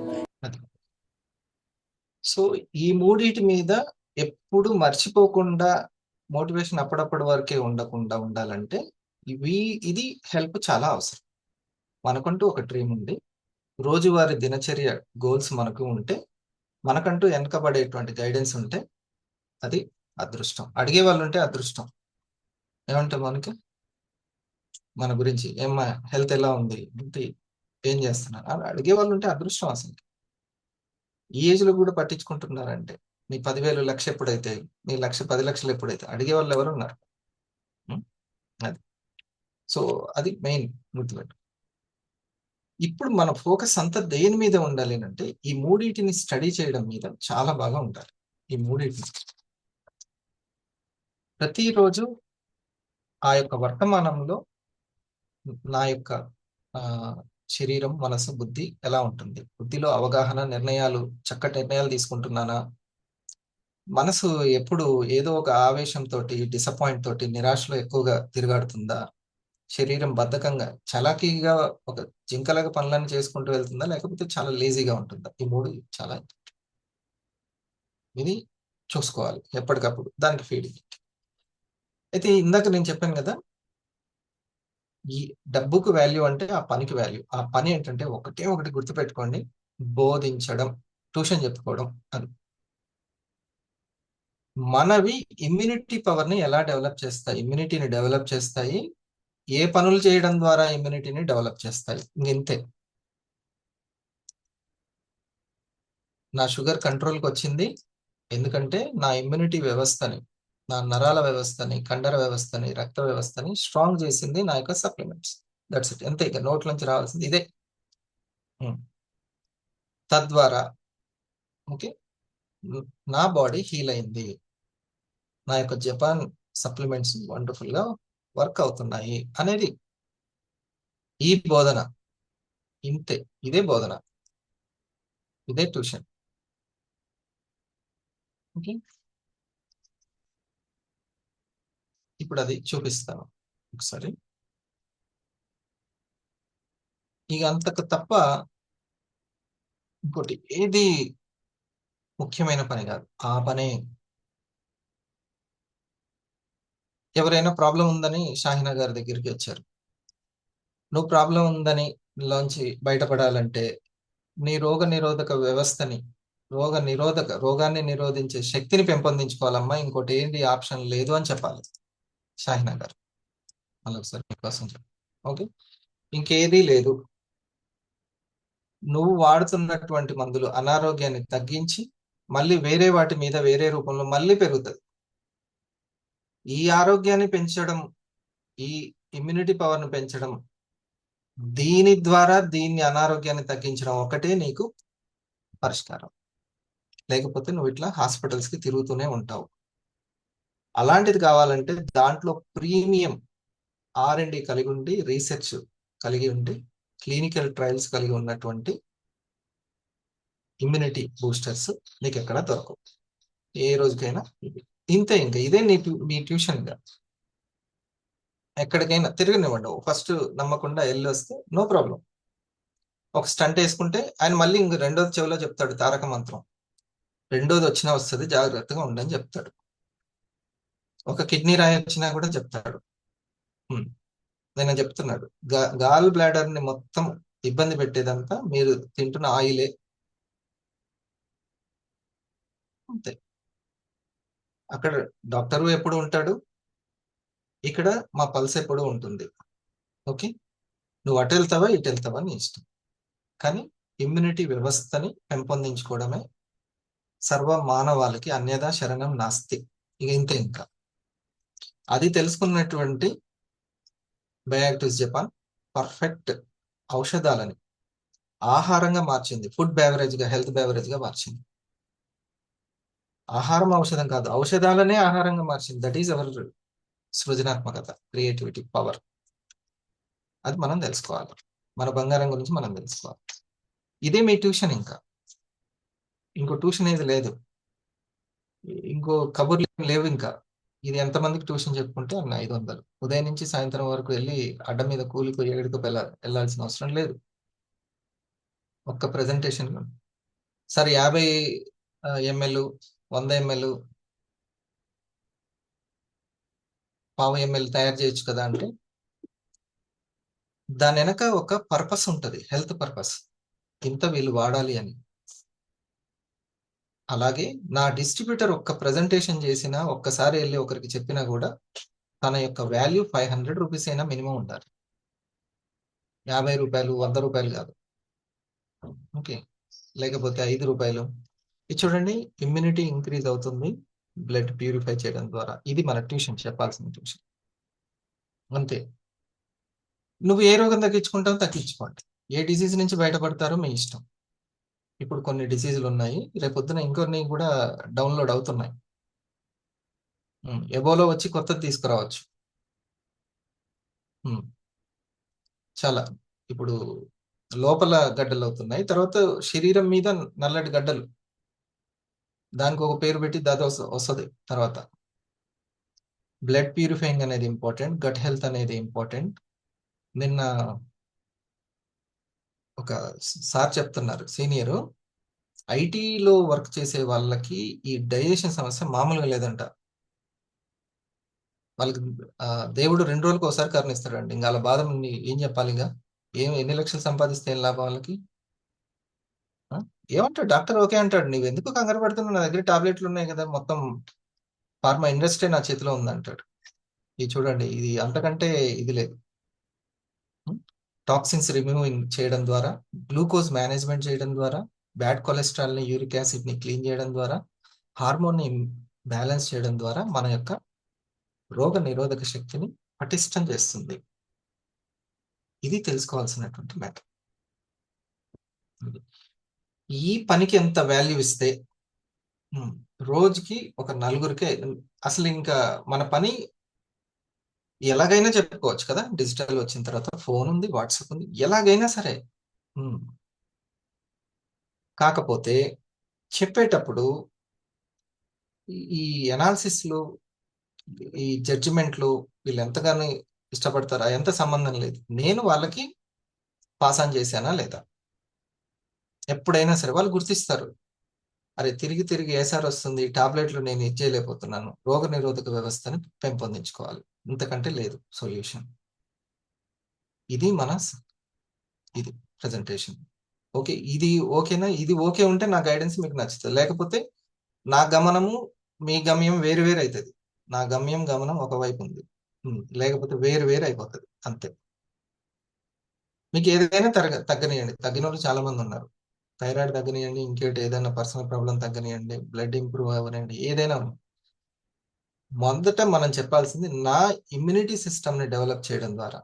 అది. సో ఈ మూడిటి మీద ఎప్పుడు మర్చిపోకుండా మోటివేషన్ అప్పుడప్పటి వరకే ఉండకుండా ఉండాలంటే ఇది హెల్ప్ చాలా అవసరం. మనకంటూ ఒక డ్రీమ్ ఉంది, రోజువారీ దినచర్య గోల్స్ మనకు ఉంటే, మనకంటూ వెనకబడేటువంటి గైడెన్స్ ఉంటే అది అదృష్టం. అడిగే వాళ్ళు ఉంటే అదృష్టం. ఏమంటాం మనకి మన గురించి, ఏమ్మా హెల్త్ ఎలా ఉంది, ఏంటి, ఏం చేస్తున్నారు అని అడిగే వాళ్ళు ఉంటే అదృష్టం. అసలు ఈ ఏజ్ లో కూడా పట్టించుకుంటున్నారంటే నీ 10,000 లక్ష ఎప్పుడైతే, నీ 10 లక్షలు ఎప్పుడైతే అడిగే వాళ్ళు ఎవరు ఉన్నారు? అది. సో అది మెయిన్ గుర్తుపెట్టు. ఇప్పుడు మన ఫోకస్ అంతా దేని మీద ఉండాలి అంటే ఈ మూడింటిని స్టడీ చేయడం మీద చాలా బాగా ఉండాలి. ఈ మూడింటిని ప్రతిరోజు ఆ యొక్క వర్తమానంలో నా యొక్క ఆ శరీరం, మనసు, బుద్ధి ఎలా ఉంటుంది, బుద్ధిలో అవగాహన, నిర్ణయాలు, చక్కటి నిర్ణయాలు తీసుకుంటున్నానా, మనసు ఎప్పుడు ఏదో ఒక ఆవేశంతో, డిసప్పాయింట్ తోటి, నిరాశలో ఎక్కువగా తిరుగాడుతుందా, శరీరం బద్ధకంగా చలాకీగా ఒక జింకలాగా పనులన్నీ చేసుకుంటూ వెళ్తుందా, లేకపోతే చాలా లేజీగా ఉంటుందా, ఈ మూడు చాలా ఇది చూసుకోవాలి ఎప్పటికప్పుడు, దానికి ఫీడింగ్. అయితే ఇందాక నేను చెప్పాను కదా, ఈ డబ్బుకు వాల్యూ అంటే ఆ పనికి వాల్యూ. ఆ పని ఏంటంటే ఒకటి గుర్తుపెట్టుకోండి, బోధించడం, ట్యూషన్ చెప్పుకోవడం. అది మనవి ఇమ్యూనిటీ పవర్ని ఎలా డెవలప్ చేస్తాయి, ఇమ్యూనిటీని డెవలప్ చేస్తాయి. ఏ పనులు చేయడం ద్వారా ఇమ్యూనిటీని డెవలప్ చేస్తాయి? ఇంతే. నా షుగర్ కంట్రోల్కి వచ్చింది ఎందుకంటే నా ఇమ్యూనిటీ వ్యవస్థని, నా నరాల వ్యవస్థని, కండర వ్యవస్థని, రక్త వ్యవస్థని స్ట్రాంగ్ చేసింది నా యొక్క సప్లిమెంట్స్. That's it. అంతే, ఇక నోట్ల నుంచి రావాల్సింది ఇదే. తద్వారా ఓకే, నా బాడీ హీల్ అయింది, నా యొక్క జపాన్ సప్లిమెంట్స్ వండర్ఫుల్ గా వర్క్ అవుతున్నాయి అనేది ఈ బోధన. ఇంతే, ఇదే బోధన, ఇదే ట్యూషన్. ఓకే, ఇప్పుడు అది చూపిస్తాను ఒకసారి. ఇక అంతకు తప్ప ఇంకోటి ఏది ముఖ్యమైన పని కాదు. ఆ పనే. ఎవరైనా ప్రాబ్లం ఉందని షాహినా గారి దగ్గరికి వచ్చారు. నువ్వు ప్రాబ్లం ఉందని లోంచి బయటపడాలంటే నీ రోగాన్ని నిరోధించే శక్తిని పెంపొందించుకోవాలమ్మా, ఇంకోటి ఏంటి ఆప్షన్ లేదు అని చెప్పాలి షాహినా గారు. మళ్ళీ ఒకసారి మీకోసం చెప్పు. ఓకే, ఇంకేదీ లేదు. నువ్వు వాడుతున్నటువంటి మందులు అనారోగ్యాన్ని తగ్గించి మళ్ళీ వేరే వాటి మీద వేరే రూపంలో మళ్ళీ పెరుగుతుంది. ఈ ఆరోగ్యాన్ని పెంచడం, ఈ ఇమ్యూనిటీ పవర్ను పెంచడం, దీని ద్వారా దీన్ని అనారోగ్యాన్ని తగ్గించడం ఒకటే నీకు పరిష్కారం. లేకపోతే నువ్వు ఇట్లా హాస్పిటల్స్కి తిరుగుతూనే ఉంటావు. అలాంటిది కావాలంటే దాంట్లో ప్రీమియం R&D కలిగి ఉండి, రీసెర్చ్ కలిగి ఉండి, క్లినికల్ ట్రయల్స్ కలిగి ఉన్నటువంటి ఇమ్యూనిటీ బూస్టర్స్ నీకు ఎక్కడ దొరకవు ఏ రోజుకైనా. ఇంతే, ఇంకా ఇదే మీ ట్యూషన్గా. ఎక్కడికైనా తిరగనివ్వండి, ఫస్ట్ నమ్మకుండా వెళ్ళి వస్తే నో ప్రాబ్లం. ఒక స్టంట్ వేసుకుంటే ఆయన మళ్ళీ ఇంక రెండోది చెవిలో చెప్తాడు తారక మంత్రం, రెండోది వచ్చినా వస్తుంది, జాగ్రత్తగా ఉండని చెప్తాడు. ఒక కిడ్నీ రాయి వచ్చినా కూడా చెప్తాడు. నేను చెప్తున్నాడు, గాల్ బ్లాడర్ ని మొత్తం ఇబ్బంది పెట్టేదంతా మీరు తింటున్న ఆయిలే. అంతే. అక్కడ డాక్టరు ఎప్పుడు ఉంటాడు, ఇక్కడ మా పల్స్ ఎప్పుడు ఉంటుంది. ఓకే, నువ్వు అటు వెళ్తావా ఇటు వెళ్తావా నీ ఇష్టం. కానీ ఇమ్యూనిటీ వ్యవస్థని పెంపొందించుకోవడమే సర్వ మానవాళికి అన్యదా శరణం నాస్తి. ఇక ఇంతే. ఇంకా అది తెలుసుకున్నటువంటి బయోయాక్టివ్స్ జపాన్ పర్ఫెక్ట్ ఔషధాలని ఆహారంగా మార్చింది. ఫుడ్ బేవరేజ్ గా, హెల్త్ బేవరేజ్ గా మార్చింది. ఆహారం ఔషధం కాదు, ఔషధాలనే ఆహారంగా మార్చింది. దట్ ఈస్ అవర్ సృజనాత్మకత, క్రియేటివిటీ, పవర్. అది మనం తెలుసుకోవాలి. మన బంగారం గురించి మనం తెలుసుకోవాలి. ఇదే మీ ట్యూషన్. ఇంకా ఇంకో ట్యూషన్ ఏది లేదు, ఇంకో కబుర్లు లేవు. ఇంకా ఇది ఎంతమందికి ట్యూషన్ చెప్పుకుంటే అన్న 500. ఉదయం నుంచి సాయంత్రం వరకు వెళ్ళి అడ్డ మీద కూలికో ఏడుకో వెళ్ళాల్సిన అవసరం లేదు. ఒక్క ప్రెజెంటేషన్ సరే 50 ml 100 ml పావు ml తయారు చేయొచ్చు కదా అంటే దాని వెనక ఒక పర్పస్ ఉంటుంది, హెల్త్ పర్పస్. ఇంత వీళ్ళు వాడాలి అని. అలాగే నా డిస్ట్రిబ్యూటర్ ఒక్క ప్రెజెంటేషన్ చేసినా, ఒక్కసారి వెళ్ళి ఒకరికి చెప్పినా కూడా తన యొక్క వాల్యూ 500 రూపీస్ అయినా మినిమం ఉండాలి. 50 రూపాయలు 100 రూపాయలు కాదు. ఓకే, లేకపోతే 5 రూపాయలు. ఇది చూడండి, ఇమ్యూనిటీ ఇంక్రీజ్ అవుతుంది బ్లడ్ ప్యూరిఫై చేయడం ద్వారా. ఇది మన ట్యూషన్, చెప్పాల్సిన ట్యూషన్. అంతే. నువ్వు ఏ రోగం తగ్గించుకుంటావో తగ్గించుకోండి, ఏ డిసీజ్ నుంచి బయటపడతారో మీ ఇష్టం. ఇప్పుడు కొన్ని డిసీజులు ఉన్నాయి, రేపొద్దున ఇంకొన్ని కూడా డౌన్లోడ్ అవుతున్నాయి. ఎబోలో వచ్చి కొత్తది తీసుకురావచ్చు. చాలా ఇప్పుడు లోపల గడ్డలు అవుతున్నాయి, తర్వాత శరీరం మీద నల్లటి గడ్డలు, దానికి ఒక పేరు పెట్టి దాదా వస్తుంది. తర్వాత బ్లడ్ ప్యూరిఫైయింగ్ అనేది ఇంపార్టెంట్, గట్ హెల్త్ అనేది ఇంపార్టెంట్. నిన్న ఒక సార్ చెప్తున్నారు, సీనియరు, ఐటీలో వర్క్ చేసే వాళ్ళకి ఈ డైజెషన్ సమస్య మామూలుగా లేదంట. వాళ్ళకి దేవుడు 2 రోజులకు ఒకసారి కరుణిస్తాడండి. ఇంకా వాళ్ళ బాధ ఏం చెప్పాలి? ఇంకా ఎన్ని లక్షలు సంపాదిస్తే ఏం లాభం వాళ్ళకి? ఏమంటాడు డాక్టర్? ఓకే అంటాడు. నువ్వు ఎందుకు కంగారు పడుతున్నావు? నా దగ్గర టాబ్లెట్లు ఉన్నాయి కదా, మొత్తం ఫార్మా ఇండస్ట్రీ నా చేతిలో ఉందంటాడు. ఇది చూడండి, ఇది అంతకంటే ఇది లేదు. టాక్సిన్స్ రిమూవింగ్ చేయడం ద్వారా, గ్లూకోజ్ మేనేజ్మెంట్ చేయడం ద్వారా, బ్యాడ్ కొలెస్ట్రాల్ని, యూరిక్ యాసిడ్ని క్లీన్ చేయడం ద్వారా, హార్మోన్ని బ్యాలెన్స్ చేయడం ద్వారా మన యొక్క రోగ నిరోధక శక్తిని పటిష్టం చేస్తుంది. ఇది తెలుసుకోవాల్సినటువంటి మ్యాటర్. ఈ పనికి ఎంత వాల్యూ ఇస్తే రోజుకి ఒక 4గురికే అసలు ఇంకా మన పని ఎలాగైనా చెప్పుకోవచ్చు కదా. డిజిటల్ వచ్చిన తర్వాత ఫోన్ ఉంది, వాట్సాప్ ఉంది, ఎలాగైనా సరే. కాకపోతే చెప్పేటప్పుడు ఈ అనాలిసిస్లు, ఈ జడ్జిమెంట్లు వీళ్ళు ఎంతగానో ఇష్టపడతారా, ఎంత సంబంధం లేదు. నేను వాళ్ళకి పాస్ ఆన్ చేశానా లేదా, ఎప్పుడైనా సరే వాళ్ళు గుర్తిస్తారు. అరే తిరిగి తిరిగి ఏసారి వస్తుంది, టాబ్లెట్లు నేను ఇచ్చేయలేకపోతున్నాను, రోగ నిరోధక వ్యవస్థని పెంపొందించుకోవాలి, ఇంతకంటే లేదు సొల్యూషన్. ఇది ఇది ప్రజెంటేషన్. ఓకే, ఇది ఓకేనా? ఇది ఓకే ఉంటే నా గైడెన్స్ మీకు నచ్చుతుంది, లేకపోతే నా గమనము మీ గమ్యం వేరు వేరు అవుతుంది. నా గమనం ఒకవైపు ఉంది, లేకపోతే వేరు వేరు అయిపోతుంది. అంతే. మీకు ఏదైనా తగ్గనియండి. తగ్గిన వాళ్ళు చాలా మంది ఉన్నారు. థైరాయిడ్ తగ్గనియండి, ఇంకేటి ఏదైనా పర్సనల్ ప్రాబ్లం తగ్గనియండి, బ్లడ్ ఇంప్రూవ్ అవ్వనియండి, ఏదైనా. మొదట మనం చెప్పాల్సింది, నా ఇమ్యూనిటీ సిస్టమ్ని డెవలప్ చేయడం ద్వారా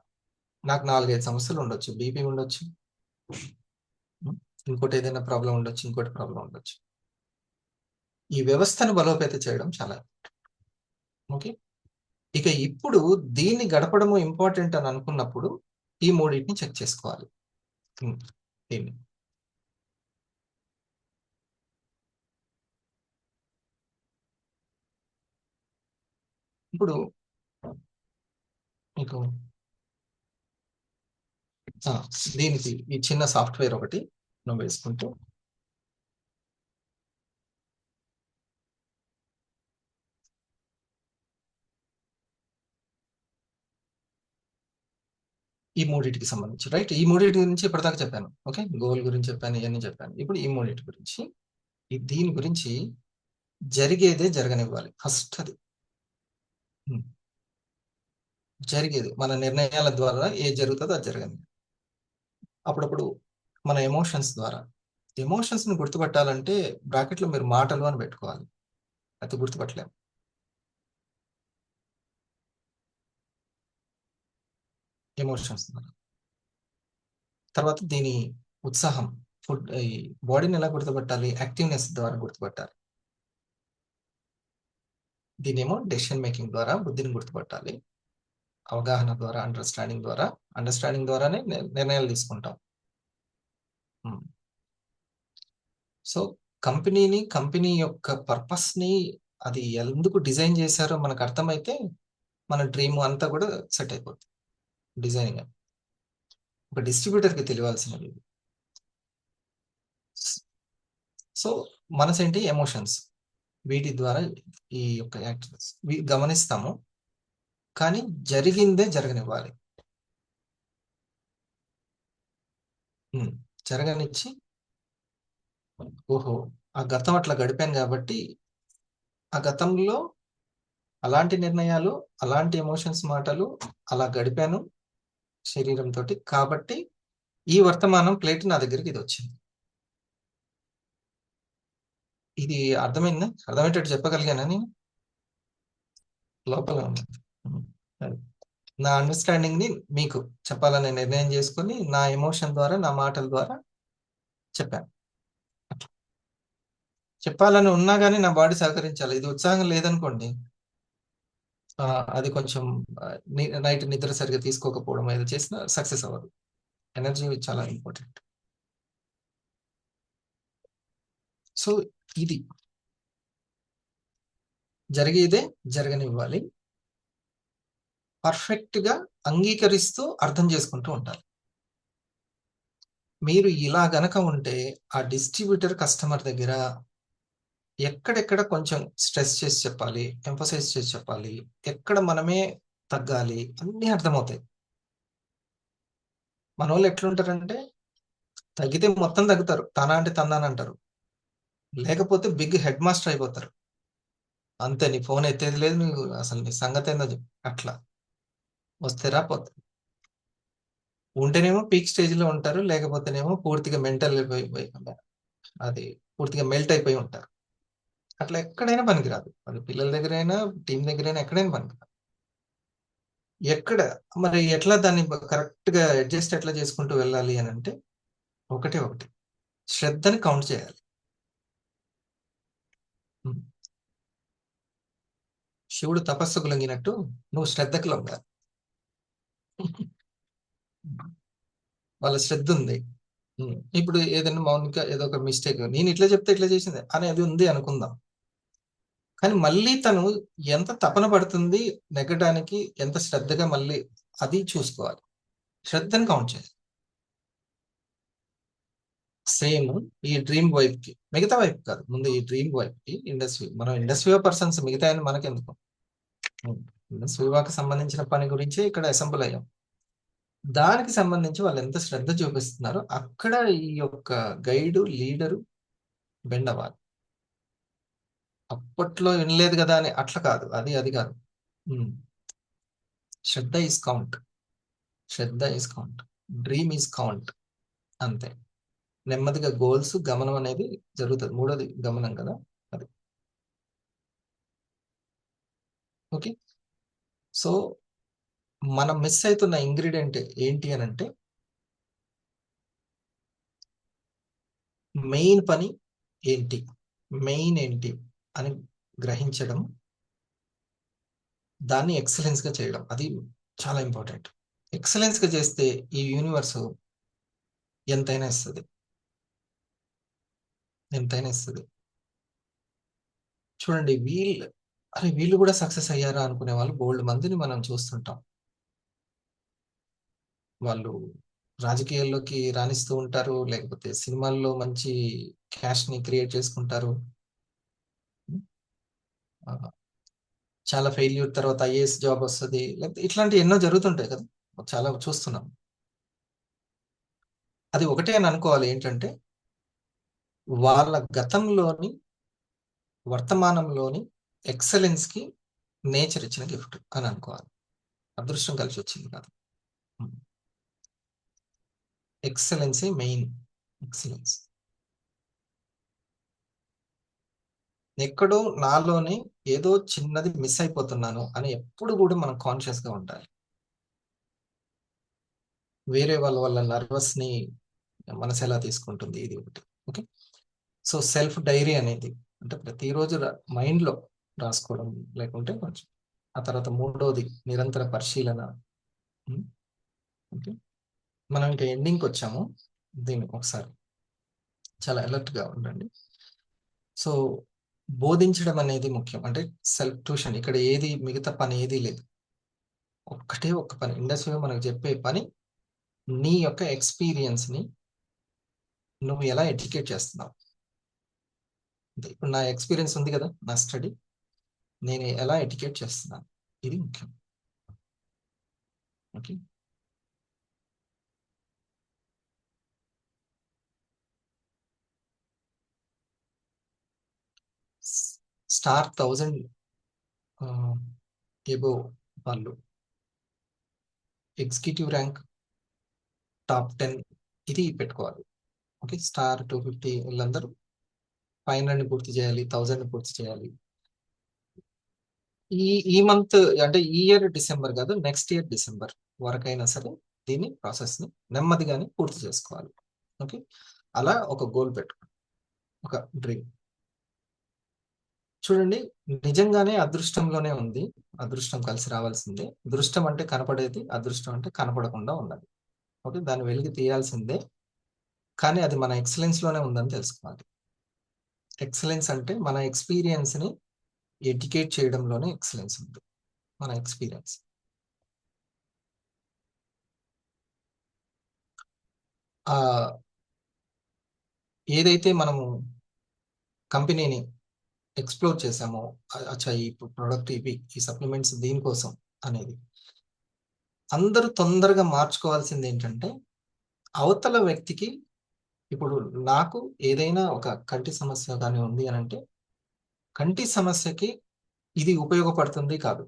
నాకు 4-5 సమస్యలు ఉండొచ్చు. బీపీ ఉండొచ్చు, ఇంకోటి ఏదైనా ప్రాబ్లం ఉండొచ్చు, ఇంకోటి ప్రాబ్లం ఉండొచ్చు. ఈ వ్యవస్థను బలోపేతం చేయడం చాలా ఓకే. ఇక ఇప్పుడు దీన్ని గడపడము ఇంపార్టెంట్ అని అనుకున్నప్పుడు ఈ మూడింటిని చెక్ చేసుకోవాలి. దీన్ని ఇప్పుడు మీకు దీనికి ఈ చిన్న సాఫ్ట్వేర్ ఒకటి మనం వేసుకుంటూ ఈ మూడింటికి సంబంధించి రైట్. ఈ మూడింటి గురించి ఇప్పటిదాకా చెప్పాను. ఓకే, గోల్ గురించి చెప్పాను, ఇవన్నీ చెప్పాను. ఇప్పుడు ఈ మూడింటి గురించి, దీని గురించి జరిగేదే జరగనివ్వాలి ఫస్ట్. అది జరిగేది మన నిర్ణయాల ద్వారా ఏది జరుగుతుందో అది జరగదు. అప్పుడప్పుడు మన ఎమోషన్స్ ని గుర్తుపట్టాలంటే బ్రాకెట్లో మీరు మాటలు అని పెట్టుకోవాలి, అది గుర్తుపట్టలేము. ఎమోషన్స్ ద్వారా తర్వాత దీని ఉత్సాహం, ఫుడ్, ఈ బాడీని ఎలా గుర్తుపట్టాలి? యాక్టివ్నెస్ ద్వారా గుర్తుపట్టాలి. దీనేమో డెసిషన్ మేకింగ్ ద్వారా బుద్ధిని గుర్తుపట్టాలి, అవగాహన ద్వారా, అండర్స్టాండింగ్ ద్వారానే నిర్ణయాలు తీసుకుంటాం. సో కంపెనీ యొక్క పర్పస్ ని, అది ఎందుకు డిజైన్ చేశారో మనకు అర్థమైతే మన డ్రీమ్ అంతా కూడా సెట్ అయిపోతుంది. డిజైనింగ్ ఒక డిస్ట్రిబ్యూటర్కి తెలియాల్సినవి. సో మనసేంటి? ఎమోషన్స్. వీటి ద్వారా ఈ యొక్క యాక్టివ్స్ గమనిస్తాము, కానీ జరిగిందే జరగనివ్వాలి. జరగనిచ్చి, ఓహో ఆ గతం అట్లా గడిపాను కాబట్టి ఆ గతంలో అలాంటి నిర్ణయాలు, అలాంటి ఎమోషన్స్, మాటలు అలా గడిపాను శరీరంతో, కాబట్టి ఈ వర్తమానం ప్లేట్ నా దగ్గరికి ఇది వచ్చింది. ఇది అర్థమైందా? అర్థమయ్యేటట్టు చెప్పగలిగానా నేను? లోపల ఉంది. నా అండర్స్టాండింగ్ ని మీకు చెప్పాలని నిర్ణయం చేసుకొని నా ఎమోషన్ ద్వారా, నా మాటల ద్వారా చెప్పాను. చెప్పాలని ఉన్నా కానీ నా బాడీ సహకరించాలి. ఇది ఉత్సాహం లేదనుకోండి, అది కొంచెం నైట్ నిద్ర సరిగా తీసుకోకపోవడం ఏదో చేసినా సక్సెస్ అవ్వదు. ఎనర్జీ చాలా ఇంపార్టెంట్. సో ఇది జరిగేదే జరగనివ్వాలి, పర్ఫెక్ట్ గా అంగీకరిస్తూ అర్థం చేసుకుంటూ ఉండాలి. మీరు ఇలా గనక ఉంటే ఆ డిస్ట్రిబ్యూటర్ కస్టమర్ దగ్గర ఎక్కడెక్కడ కొంచెం స్ట్రెస్ చేసి చెప్పాలి, ఎంఫసైజ్ చేసి చెప్పాలి, ఎక్కడ మనమే తగ్గాలి, అన్నీ అర్థమవుతాయి. మన వాళ్ళు ఎట్లుంటారంటే తగ్గితే మొత్తం తగ్గుతారు, తన అంటే తందాని అంటారు, లేకపోతే బిగ్ హెడ్ మాస్టర్ అయిపోతారు. అంతే, నీ ఫోన్ ఎత్తేది లేదు, నువ్వు అసలు నీ సంగతి ఏందో చెప్పు. అట్లా వస్తే రాపోతారు. ఉంటేనేమో పీక్ స్టేజ్ లో ఉంటారు, లేకపోతేనేమో పూర్తిగా మెంటల్ అది పూర్తిగా మెల్ట్ అయిపోయి ఉంటారు. అట్లా ఎక్కడైనా పనికిరాదు. అది పిల్లల దగ్గరైనా, టీం దగ్గరైనా, ఎక్కడైనా పనికిరాదు. ఎక్కడ మరి ఎట్లా దాన్ని కరెక్ట్ గా అడ్జస్ట్ ఎట్లా చేసుకుంటూ వెళ్ళాలి అని అంటే ఒకటి శ్రద్ధని కౌంట్ చేయాలి. శివుడు తపస్సుకు లొంగినట్టు నువ్వు శ్రద్ధకు లొంగాలి. వాళ్ళ శ్రద్ధ ఉంది. ఇప్పుడు ఏదైనా మౌనిక ఏదో ఒక మిస్టేక్, నేను ఇట్లా చెప్తే ఇట్లా చేసింది అనేది ఉంది అనుకుందాం, కానీ మళ్ళీ తను ఎంత తపన పడుతుంది నెగ్గడానికి, ఎంత శ్రద్ధగా, మళ్ళీ అది చూసుకోవాలి. శ్రద్ధని కౌంట్ చేయాలి. సేమ్ ఈ డ్రీమ్ వైఫ్ కి, మిగతా వైఫ్ కాదు, ముందు ఈ డ్రీమ్ వైఫ్ కి మనం ఇండస్ట్రీ పర్సన్స్, మిగతా మనకెందుకు, ఇండస్ట్రీకి సంబంధించిన పని గురించి ఇక్కడ అసెంబ్ల్ అయ్యాం. దానికి సంబంధించి వాళ్ళు ఎంత శ్రద్ధ చూపిస్తున్నారో అక్కడ ఈ యొక్క గైడు, లీడరు బెండ్ అవ్వాలి. అప్పట్లో వినలేదు కదా అని అట్లా కాదు, అది కాదు. శ్రద్ధ is count, dream is count. అంతే, నెమ్మదిగా గోల్స్, గమనం అనేది జరుగుతుంది. మూడోది గమనం కదా, అది. ఓకే, సో మనం మిస్ అవుతున్న ఇంగ్రీడియంట్ ఏంటి అని అంటే, మెయిన్ పని ఏంటి, మెయిన్ ఏంటి అని గ్రహించడం, దాన్ని ఎక్సలెన్స్ గా చేయడం, అది చాలా ఇంపార్టెంట్. ఎక్సలెన్స్ గా చేస్తే ఈ యూనివర్స్ ఎంతైనా ఇస్తుంది. చూడండి, వీళ్ళు కూడా సక్సెస్ అయ్యారా అనుకునే వాళ్ళు బోల్డ్ మందిని మనం చూస్తుంటాం. వాళ్ళు రాజకీయాల్లోకి రాణిస్తూ ఉంటారు, లేకపోతే సినిమాల్లో మంచి క్యాష్ ని క్రియేట్ చేసుకుంటారు. చాలా ఫెయిల్యూర్ తర్వాత ఐఏఎస్ జాబ్ వస్తుంది, లేకపోతే ఇట్లాంటి ఎన్నో జరుగుతుంటాయి కదా, చాలా చూస్తున్నాం. అది ఒకటే అని అనుకోవాలి, ఏంటంటే వాళ్ళ గతంలోని, వర్తమానంలోని ఎక్సలెన్స్ కి నేచర్ ఇచ్చిన గిఫ్ట్ అని అనుకోవాలి. అదృష్టం కలిసి వచ్చింది కాదు. ఎక్సలెన్సే మెయిన్. ఎక్సలెన్స్ ఎక్కడో నాలోనే ఏదో చిన్నది మిస్ అయిపోతున్నాను అని ఎప్పుడు కూడా మనం కాన్షియస్ గా ఉండాలి. వేరే వాళ్ళ నర్వస్ ని మనసు ఎలా తీసుకుంటుంది, ఇది ఒకటి. ఓకే, సో సెల్ఫ్ డైరీ అనేది అంటే ప్రతిరోజు మైండ్ లో రాసుకోవడం, లేకుంటే కొంచెం. ఆ తర్వాత మూడోది నిరంతర పరిశీలన. ఓకే, మనం ఇంకా ఎండింగ్కి వచ్చాము. దీన్ని ఒకసారి చాలా అలర్ట్ గా ఉండండి. సో బోధించడం అనేది ముఖ్యం. అంటే సెల్ఫ్ ట్యూషన్, ఇక్కడ ఏది మిగతా పని ఏది లేదు. ఒక్కటే ఒక్క పని, ఇండస్ట్రీలో మనకు చెప్పే పని నీ యొక్క ఎక్స్పీరియన్స్ ని నువ్వు ఎలా ఎడ్యుకేట్ చేస్తున్నావు. ఇప్పుడు నా ఎక్స్పీరియన్స్ ఉంది కదా, నా స్టడీ, నేను ఎలా ఎడ్యుకేట్ చేస్తున్నాను, ఇది ముఖ్యం. ఓకే, స్టార్ 1000 ఎబో వాళ్ళు, ఎగ్జిక్యూటివ్ ర్యాంక్ టాప్ 10 ఇది పెట్టుకోవాలి. ఓకే, స్టార్ 250 వీళ్ళందరూ 500 పూర్తి చేయాలి, 1000 పూర్తి చేయాలి. ఈ మంత్ అంటే ఈ ఇయర్ డిసెంబర్ కాదు, నెక్స్ట్ ఇయర్ డిసెంబర్ వరకైనా సరే దీన్ని ప్రాసెస్ ని నెమ్మదిగానే పూర్తి చేసుకోవాలి. ఓకే, అలా ఒక గోల్ పెట్టుకోండి, ఒక డ్రీమ్. చూడండి, నిజంగానే అదృష్టంలోనే ఉంది. అదృష్టం కలిసి రావాల్సిందే. అదృష్టం అంటే కనపడేది, అదృష్టం అంటే కనపడకుండా ఉన్నది. ఓకే, దాన్ని వెలికి తీయాల్సిందే. కానీ అది మన ఎక్సలెన్స్ లోనే ఉందని తెలుసుకోవాలి. ఎక్సలెన్స్ అంటే మన ఎక్స్పీరియన్స్ ని ఎడ్యుకేట్ చేయడంలోనే ఎక్సలెన్స్ ఉంది. మన ఎక్స్పీరియన్స్ ఏదైతే మనము కంపెనీని ఎక్స్ప్లోర్ చేసామో, అచ్చా ఈ ప్రొడక్ట్ ఇవి, ఈ సప్లిమెంట్స్ దీనికోసం అనేది అందరూ తొందరగా మార్చుకోవాల్సింది ఏంటంటే, అవతల వ్యక్తికి ఇప్పుడు నాకు ఏదైనా ఒక కంటి సమస్య కానీ ఉంది అని అంటే, కంటి సమస్యకి ఇది ఉపయోగపడుతుంది కాదు.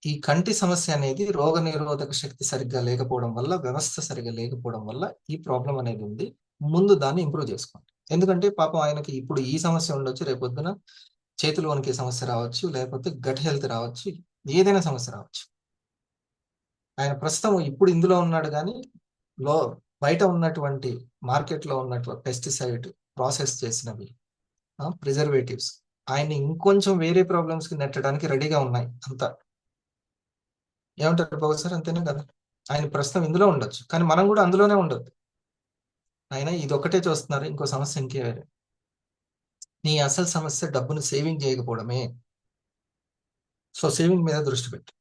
ఈ కంటి సమస్య అనేది రోగ నిరోధక శక్తి సరిగ్గా లేకపోవడం వల్ల, వ్యవస్థ సరిగ్గా లేకపోవడం వల్ల ఈ ప్రాబ్లం అనేది ఉంది. ముందు దాన్ని ఇంప్రూవ్ చేసుకోండి. ఎందుకంటే పాపం ఆయనకి ఇప్పుడు ఈ సమస్య ఉండొచ్చు, రేపొద్దున చేతులు వణికే సమస్య రావచ్చు, లేకపోతే గట్ హెల్త్ రావచ్చు, ఏదైనా సమస్య రావచ్చు. ఆయన ప్రస్తుతం ఇప్పుడు ఇందులో ఉన్నాడు, కానీ బయట ఉన్నటువంటి మార్కెట్లో ఉన్నటువంటి పెస్టిసైడ్ ప్రాసెస్ చేసినవి, ప్రిజర్వేటివ్స్ ఆయన్ని ఇంకొంచెం వేరే ప్రాబ్లమ్స్ కి నెట్టడానికి రెడీగా ఉన్నాయి అంతా. ఏమంటారు బాబు సార్, అంతేనా కదా? ఆయన ప్రస్తుతం ఇందులో ఉండొచ్చు, కానీ మనం కూడా అందులోనే ఉండొద్దు. ఆయన ఇది ఒకటే చూస్తున్నారు, ఇంకో సమస్య ఇంకే వేరే. నీ అసలు సమస్య డబ్బును సేవింగ్ చేయకపోవడమే. సో సేవింగ్ మీద దృష్టి పెట్టు,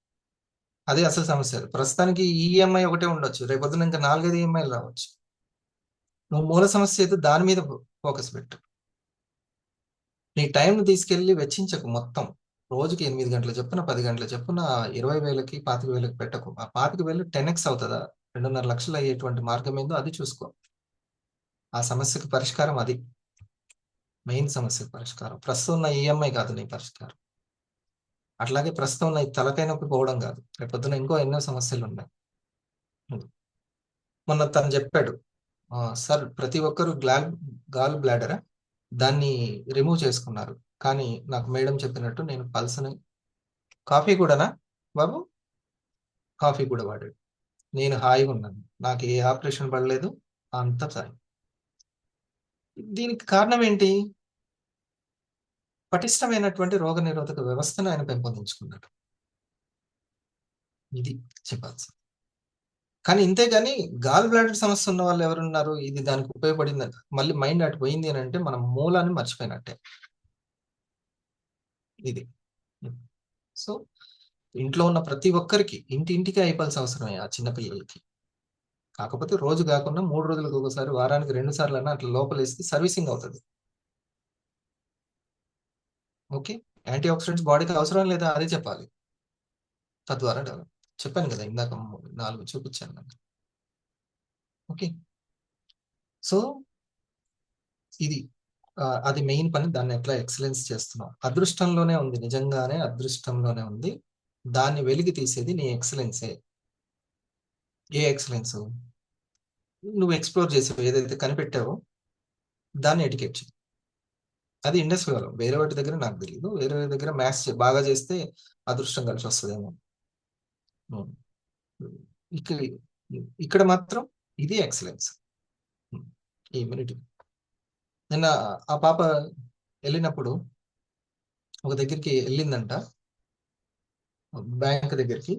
అదే అసలు సమస్య. ప్రస్తుతానికి ఈఎంఐ ఒకటే ఉండొచ్చు, రేపొద్దున ఇంకా 4-5 ఈఎంఐలు రావచ్చు. నువ్వు మూల సమస్య అయితే దాని మీద ఫోకస్ పెట్టు. నీ టైంను తీసుకెళ్లి వెచ్చించకు. మొత్తం రోజుకి 8 గంటల చెప్పున, 10 గంటల చెప్పున 20,000కి 25,000కి పెట్టకు. ఆ 25,000 10x అవుతుందా? 2.5 లక్షలు అయ్యేటువంటి మార్గం ఏందో అది చూసుకో. ఆ సమస్యకు పరిష్కారం అది, మెయిన్ సమస్యకు పరిష్కారం. ప్రస్తుతం ఉన్న ఈఎంఐ కాదు నీ పరిష్కారం. అట్లాగే ప్రస్తుతం ఉన్న తలకాయ నొప్పి పోవడం కాదు, రేపొద్దున ఇంకో ఎన్నో సమస్యలు ఉన్నాయి. మొన్న తను చెప్పాడు, సార్ ప్రతి ఒక్కరు గాల్ బ్లాడర్ దాన్ని రిమూవ్ చేసుకున్నారు, కానీ నాకు మేడం చెప్పినట్టు నేను పల్స్ని, కాఫీ కూడానా బాబు, కాఫీ కూడా వాడాడు. నేను హాయిగా ఉన్నాను, నాకు ఏ ఆపరేషన్ పడలేదు, అంతా సాయి. దీనికి కారణం ఏంటి? పటిష్టమైనటువంటి రోగ నిరోధక వ్యవస్థను ఆయన పెంపొందించుకున్నాడు. ఇది చెప్పాల్సి. కానీ ఇంతేగాని గాల్ బ్లాడర్ సమస్య ఉన్న వాళ్ళు ఎవరున్నారు, ఇది దానికి ఉపయోగపడింది, మళ్ళీ మైండ్ అటు పోయింది అని అంటే మనం మూలాన్ని మర్చిపోయినట్టే. ఇది సో ఇంట్లో ఉన్న ప్రతి ఒక్కరికి ఇంటింటికి అయిపోవాల్సిన అవసరమే ఆ చిన్నపిల్లలకి. కాకపోతే రోజు కాకుండా 3 రోజులకు ఒకసారి, వారానికి 2 సార్లు అన్నా అట్లా లోపలేస్తే సర్వీసింగ్ అవుతుంది. ఓకే, యాంటీ ఆక్సిడెంట్స్ బాడీకి అవసరం లేదా అదే చెప్పాలి, తద్వారా డెవలప్. చెప్పాను కదా ఇందాక 4 చూపించాను నాకు. ఓకే, సో ఇది అది మెయిన్ పని. దాన్ని ఎట్లా ఎక్సలెన్స్ చేస్తున్నాం, అదృష్టంలోనే ఉంది, నిజంగానే అదృష్టంలోనే ఉంది. దాన్ని వెలికి తీసేది నీ ఎక్సలెన్సే. ఏ ఎక్సలెన్స్? నువ్వు ఎక్స్ప్లోర్ చేసావు, ఏదైతే కనిపెట్టావో దాన్ని ఎడ్యుకేట్ చేయి. అది ఇండస్ట్రీ వల్ల. వేరే వాటి దగ్గర నాకు తెలియదు. వేరే వాటి దగ్గర మ్యాథ్స్ బాగా చేస్తే అదృష్టం కలిసి వస్తుందేమో. ఉమ్. ఇక్కడ ఇక్కడ మాత్రం ఇది ఎక్సలెన్స్, ఈ ఇమ్యూనిటీ. నిన్న ఆ పాప వెళ్ళినప్పుడు ఒక దగ్గరికి వెళ్ళిందంట, బ్యాంక్ దగ్గరికి.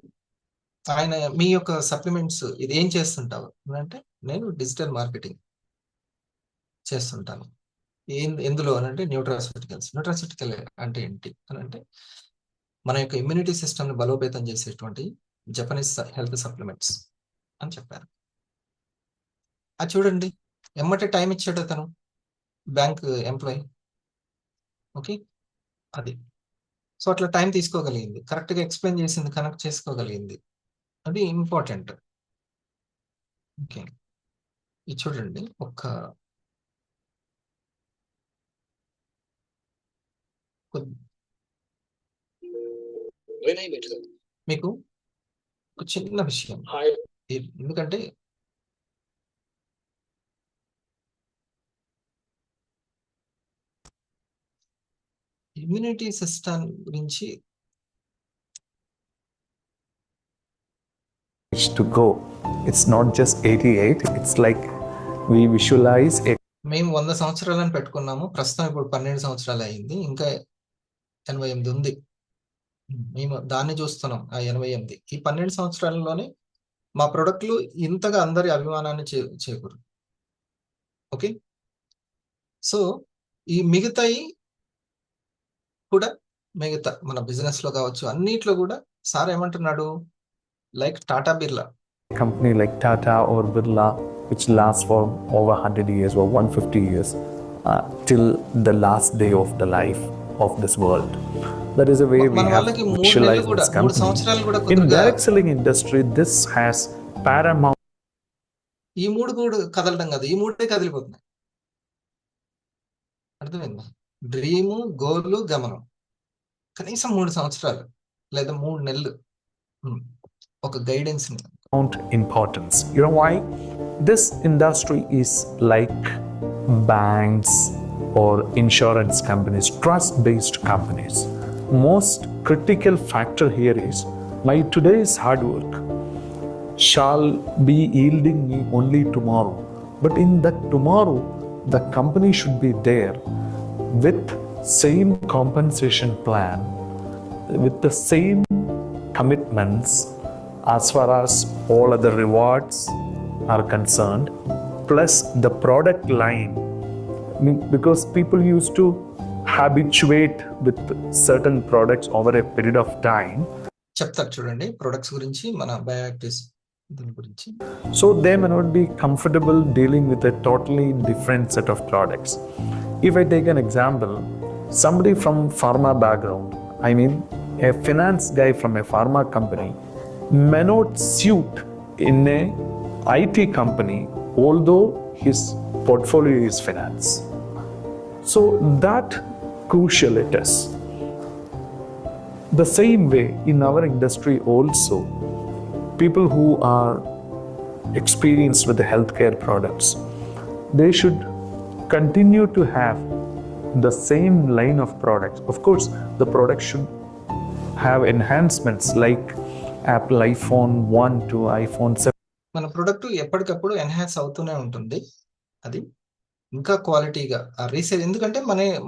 ఆయన మీ యొక్క సప్లిమెంట్స్ ఇది ఏం చేస్తుంటావు అంటే, నేను డిజిటల్ మార్కెటింగ్ చేస్తుంటాను. ఎందులో అని అంటే న్యూట్రాస్యూటికల్స్. న్యూట్రాస్యూటికల్ అంటే ఏంటి అని అంటే, మన యొక్క ఇమ్యూనిటీ సిస్టమ్ని బలోపేతం చేసేటువంటి జపనీస్ హెల్త్ సప్లిమెంట్స్ అని చెప్పారు. అది చూడండి, ఎమ్మటే టైం ఇచ్చాడు అతను, బ్యాంక్ ఎంప్లాయీ. ఓకే, అది. సో అట్లా టైం తీసుకోగలిగింది, కరెక్ట్గా ఎక్స్ప్లెయిన్ చేసింది, కనెక్ట్ చేసుకోగలిగింది. అది ఇంపార్టెంట్. ఓకే, ఇది చూడండి, మీకు ఒక చిన్న విషయం, ఎందుకంటే ఇమ్యూనిటీ సిస్టమ్ గురించి to go. It's not just 88, it's like we visualize it. మేము 100 సంవత్సరాలని పెట్టుకున్నాము, ప్రస్తుతం ఇప్పుడు 12 సంవత్సరాలు అయింది, ఇంకా 88 ఉంది. మేము దాన్ని చూస్తున్నాం, ఆ 88. ఈ 12 సంవత్సరాలలోనే మా ప్రొడక్ట్లు ఇంతగా అందరి అభిమానాన్ని చేకూరు. ఓకే, సో ఈ మిగతాయి కూడా, మిగతా మన బిజినెస్ లో కావచ్చు, అన్నిట్లో కూడా సార్ ఏమంటున్నాడు, like Tata Birla Company like Tata or Birla, which lasts for over 100 years or 150 years, till the last day of the life of this world. That is a way we మన have వాళ్ళకి 3 నెలలు visualized కూడా, this 3 company. సంవత్సరాలు కూడా In కుదురుగా direct selling industry, this has paramount. ఈ 3 కూడా కదలడం కాదు, ఈ 3 కదిలిపోతున్నాయి. అర్థమైందా? డ్రీము, గోలు, గమనం కనీసం 3 సంవత్సరాలు లేదా 3 నెలలు ఒక guidance. Importance. You know why? This industry is like banks or insurance companies, trust-based companies. Most critical factor here is my today's hard work shall be yielding me only tomorrow. But in that tomorrow, the company should be there with same compensation plan, with the same commitments as far as all other rewards are concerned, plus the product line. Because people used to habituate with certain products over a period of time. చెప్తారు చూడండి products గురించి, మన బయోయాక్టివ్స్ దీని గురించి. So they may not be comfortable dealing with a totally different set of products. If I take an example, somebody from pharma background, I mean a finance guy from a pharma company may not suit in a IT company, although his portfolio is finance. So that crucial it is. The same way in our industry also, people who are experienced with the healthcare products, they should continue to have the same line of products. Of course, the product should have enhancements like Apple iPhone 1 to iPhone 7. మన product ఎప్పటికప్పుడు enhance అవుతూనే ఉంటుంది. అది ఇంకా క్వాలిటీగా resale, ఎందుకంటే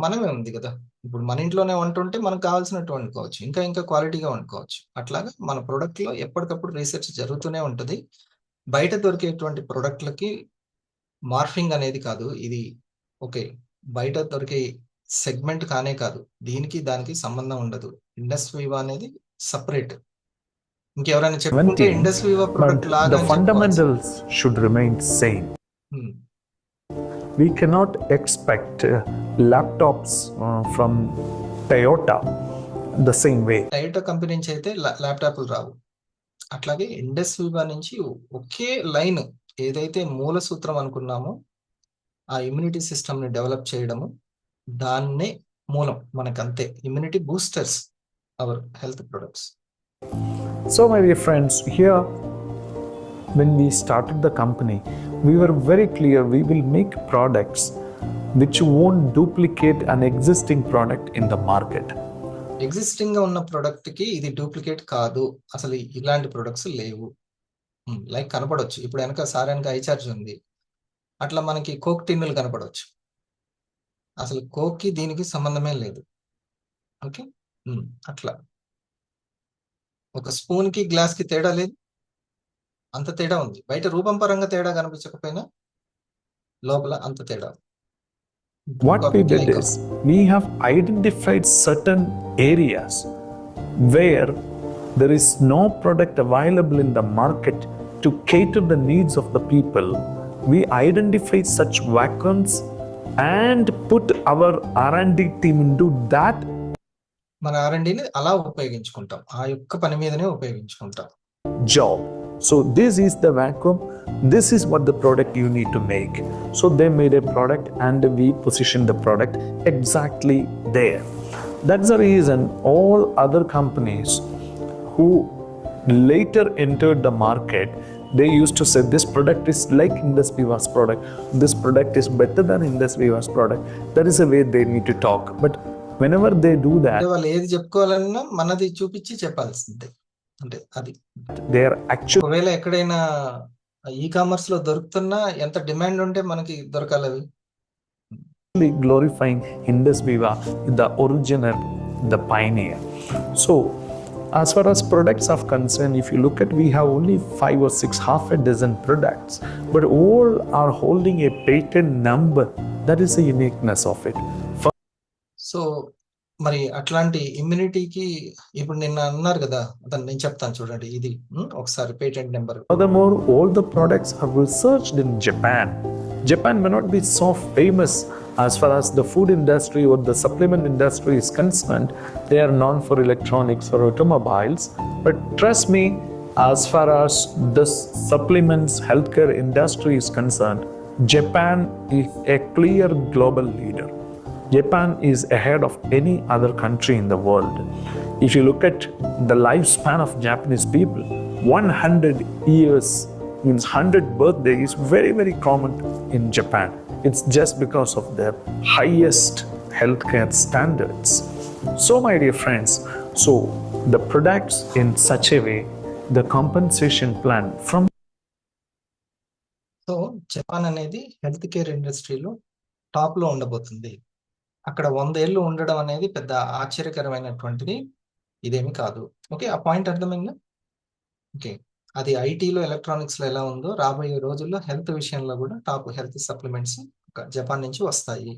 మనమే ఉంది కదా, ఇప్పుడు మన ఇంట్లోనే వంటుంటే మనకు కావాల్సినట్టు వండుకోవచ్చు, ఇంకా క్వాలిటీగా వండుకోవచ్చు. అట్లాగా మన ప్రొడక్ట్ లో ఎప్పటికప్పుడు రీసెర్చ్ జరుగుతూనే ఉంటుంది. బయట దొరికేటువంటి ప్రొడక్ట్లకి మార్ఫింగ్ అనేది కాదు ఇది. ఓకే, బయట దొరికే సెగ్మెంట్ కానే కాదు, దీనికి దానికి సంబంధం ఉండదు. ఇండస్ట్రీ అనేది సపరేట్. ఇంకెవరైనా చెప్పుకుంటే ఇండస్ట్రీ ప్రొడక్ట్ But లాగా the fundamentals should remain same. We cannot expect laptops from Toyota the same way. Toyota company నుంచి అయితే ల్యాప్టాప్లు రావు. అట్లాగే ఇండస్ట్రీ నుంచి ఒకే లైన్, ఏదైతే మూల సూత్రం అనుకున్నామో ఆ ఇమ్యూనిటీ సిస్టమ్ ని డెవలప్ చేయడము, దాన్నే మూలం మనకంతే. Immunity boosters our health products. So, my dear friends, here when we started the company, we were very clear we will make products which won't duplicate an existing product in the market. Existing గా ఉన్న product కి ఇది duplicate కాదు, అసలు ఇలాంటి products లేవు. Like కనపడవచ్చు, ఇప్పుడు వెనక సార్ వెనక ఐచార్జ్ ఉంది, అట్లా మనకి కోక్ టిన్నులు కనపడవచ్చు. అసలు కోక్ కి దీనికి సంబంధమే లేదు. ఓకే, అట్లా ఒక స్పూన్ కి గ్లాస్ కి తేడా లేదు, అంత తేడా ఉంది. బయట రూపం పరంగా తేడా కనిపించకపోయినా లోపల అంత తేడా. What we did is we have identified certain areas where there is no product available in the market to cater the needs of the people. We identified such vacuums and put our R&D team into that మన R&Dని అలా ఉపయోగించుకుంటాం, ఆ యొక్క పని మీదనే ఉపయోగించుకుంటాం. job. So this is the vacuum, this is what the product you need to make. So they made a product and we positioned the product exactly there. That's the reason all other companies who later entered the market, they used to say this product is like Indus Viva's product, this product is better than Indus Viva's product. That is the way they need to talk. But whenever they do that, అంటే వాళ్ళు ఏది చెప్పుకోవాలన్నా మనది చూపించి చెప్పాల్సిందే. అంటే అది they are actually ఒకవేళ ఎక్కడైనా ఈ కామర్స్ లో దొరుకుతున్నా ఎంత డిమాండ్ ఉంటే మనకి దొరకాలి అవి. glorifying Indus Viva, the original, the pioneer. So, as far as products are concerned, if you look at, we have only 5 or 6, half a dozen products, but all are holding a patent number. That is the uniqueness of it. So మరి అట్లాంటి ఇమ్యూనిటీకి ఇప్పుడు నిన్న అన్నారు కదా, అతను నేను చెప్తాను చూడండి, ఇది ఒకసారి patent number. Furthermore, all the products are researched in Japan. Japan may not be so famous as far as the food industry or the supplement industry is concerned. They are known for electronics or automobiles. But trust me, as far as the supplements healthcare industry is concerned, Japan is a clear global leader. Japan is ahead of any other country in the world. If you look at the lifespan of Japanese people, 100 years means 100 birthday is very, very common in Japan. It's just because of their highest healthcare standards. So, my dear friends, so the products in such a way, the compensation plan from so Japan అనేది health care ఇండస్ట్రీలో top లో ఉండబోతుంది. అక్కడ 100 ఏళ్ళు ఉండడం అనేది పెద్ద ఆశ్చర్యకరమైనటువంటిది ఇదేమి కాదు. ఓకే, ఆ పాయింట్ అర్థమైందా? ఓకే, అది ఐటీలో ఎలక్ట్రానిక్స్ లో ఎలా ఉందో రాబోయే రోజుల్లో హెల్త్ విషయంలో కూడా టాప్ హెల్త్ సప్లిమెంట్స్ జపాన్ నుంచి వస్తాయి.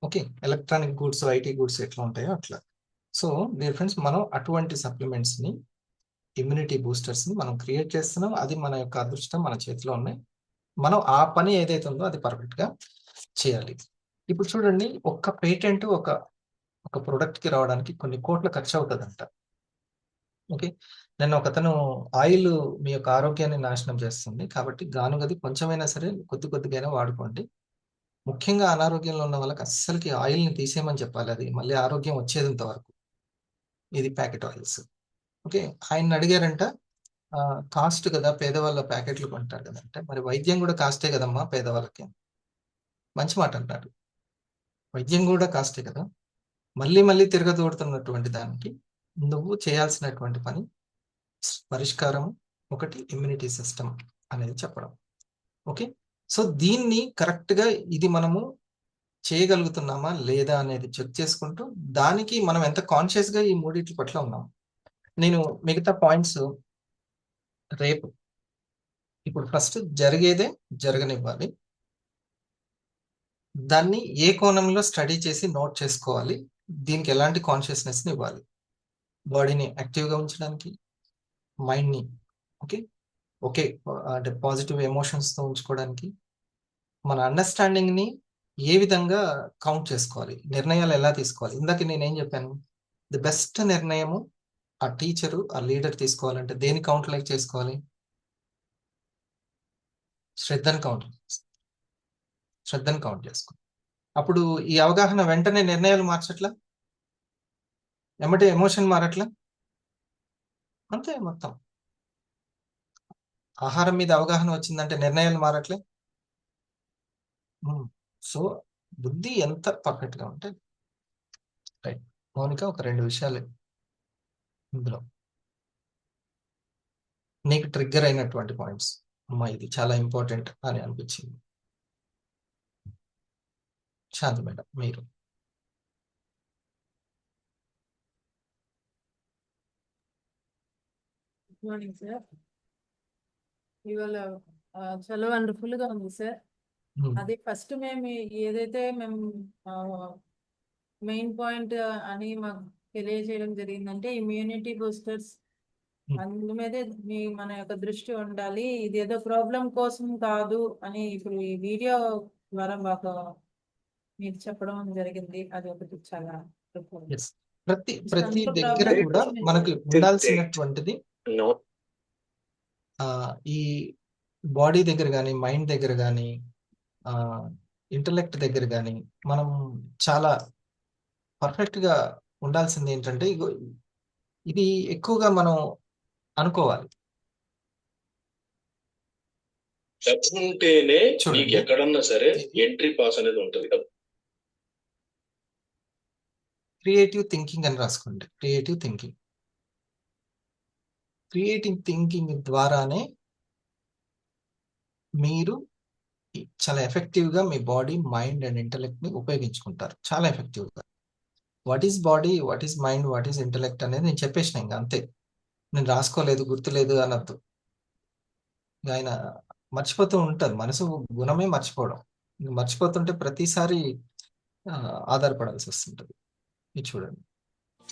Okay, electronic goods, IT goods ఎట్లా ఉంటాయో అట్లా. సో డియర్ ఫ్రెండ్స్, మనం అటువంటి సప్లిమెంట్స్ ని, ఇమ్యూనిటీ బూస్టర్స్ ని మనం క్రియేట్ చేస్తున్నాం. అది మన యొక్క అదృష్టం, మన చేతిలో ఉన్నాయి. మనం ఆ పని ఏదైతే ఉందో అది పర్ఫెక్ట్ గా చేయాలి. ఇప్పుడు చూడండి, ఒక్క పేటెంట్ ఒక ప్రొడక్ట్ కి రావడానికి కొన్ని కోట్ల ఖర్చు అవుతుందంట. ఓకే, నేను ఒకతను ఆయిల్ మీ యొక్క ఆరోగ్యాన్ని నాశనం చేస్తుంది కాబట్టి గానుగది కొంచెమైనా సరే కొద్దిగైనా వాడుకోండి. ముఖ్యంగా అనారోగ్యంలో ఉన్న వాళ్ళకి అస్సలకి ఆయిల్ ని తీసేయమని చెప్పాలి, అది మళ్ళీ ఆరోగ్యం వచ్చేంత వరకు. ఇది ప్యాకెట్ ఆయిల్స్. ఓకే, ఆయన అడిగారంట, కాస్ట్ కదా, పేదవాళ్ళ ప్యాకెట్లు కొంటారు కదా అంటే, మరి వైద్యం కూడా కాస్టే కదమ్మా పేదవాళ్ళకి. మంచి మాట అంటారు, వైద్యం కూడా కాస్టే కదా. మళ్ళీ తిరగదోడుతున్నటువంటి దానికి నువ్వు చేయాల్సినటువంటి పని, పరిష్కారం ఒకటి ఇమ్యూనిటీ సిస్టమ్ అనేది చెప్పడం. ఓకే, సో దీన్ని కరెక్ట్ గా ఇది మనము చేయగలుగుతున్నామా లేదా అనేది చెక్ చేసుకుంటూ, దానికి మనం ఎంత కాన్షియస్ గా ఈ మూడిట్ల పట్ల ఉన్నాం. నేను మిగతా పాయింట్స్ రేపు, ఇప్పుడు ఫస్ట్ జరిగేదే జరగనివ్వాలి, దాన్ని ఏ కోణంలో స్టడీ చేసి నోట్ చేసుకోవాలి, దీనికి ఎలాంటి కాన్షియస్నెస్ని ఇవ్వాలి, బాడీని యాక్టివ్గా ఉంచడానికి, మైండ్ని ఓకే అంటే పాజిటివ్ ఎమోషన్స్తో ఉంచుకోవడానికి, మన అండర్స్టాండింగ్ని ఏ విధంగా కౌంట్ చేసుకోవాలి, నిర్ణయాలు ఎలా తీసుకోవాలి. ఇందాక నేనేం చెప్పాను, ది బెస్ట్ నిర్ణయము ఆ టీచరు, ఆ లీడర్ తీసుకోవాలంటే దేని కౌంట్ లైక్ చేసుకోవాలి, శ్రద్ధను కౌంట్ చేసుకో. అప్పుడు ఈ అవగాహన వెంటనే నిర్ణయాలు మార్చట్లా, ఎమ్మటే ఎమోషన్ మారట్లా. అంతే మొత్తం. ఆహారం మీద అవగాహన వచ్చిందంటే నిర్ణయాలు మారట్లే. సో బుద్ధి ఎంత పర్ఫెక్ట్ గా ఉంటే రైట్. మౌనిక, ఒక 2 విషయాలు ఇందులో నీకు ట్రిగ్గర్ అయినటువంటి పాయింట్స్. అమ్మా, ఇది చాలా ఇంపార్టెంట్ అని అనిపించింది. శాంతి మేడం, మీరు. Good morning sir. ఇవాళ చాలా వండర్ఫుల్ గా ఉంది సార్. Hmm. అది ఫస్ట్ మేము ఏదైతే మేము మెయిన్ పాయింట్ అని మాకు తెలియజేయడం జరిగిందంటే ఇమ్యూనిటీ బూస్టర్స్, అందు మీదే మన యొక్క దృష్టి ఉండాలి. ఇది ఏదో ప్రాబ్లం కోసం కాదు అని ఇప్పుడు ఈ వీడియో ద్వారా మాకు మీరు చెప్పడం జరిగింది. అది ఒకటి చాలా Yes. ప్రతి అంత దగ్గర problem కూడా కోసం మనకి ఇది ఉండాల్సినటువంటిది No. ఈ బాడీ దగ్గర కానీ, మైండ్ దగ్గర కానీ, ఇంటలెక్ట్ దగ్గర కానీ మనం చాలా పర్ఫెక్ట్ గా ఉండాల్సింది ఏంటంటే, ఇది ఎక్కువగా మనం అనుకోవాలి. డబ్బు ఉంటేనే చూడండి. నీకు ఎక్కడన్నా సరే ఎంట్రీ పాస్ అనేది ఉంటది. క్రియేటివ్ థింకింగ్ అని రాసుకోండి. Creative thinking. క్రియేటివ్ థింకింగ్ ద్వారానే మీరు చాలా ఎఫెక్టివ్ గా మీ బాడీ, మైండ్ అండ్ ఇంటెలెక్ట్ ని ఉపయోగించుకుంటారు చాలా ఎఫెక్టివ్ గా. What is body, what is mind, what is intellect అనేది నేను చెప్పేసిన, ఇంకా అంతే. నేను రాసుకోలేదు, గుర్తులేదు అనొద్దు. ఆయన మర్చిపోతూ ఉంటారు. మనసు గుణమే మర్చిపోవడం. మర్చిపోతుంటే ప్రతిసారి ఆధారపడాల్సి వస్తుంటది. ఇది చూడండి.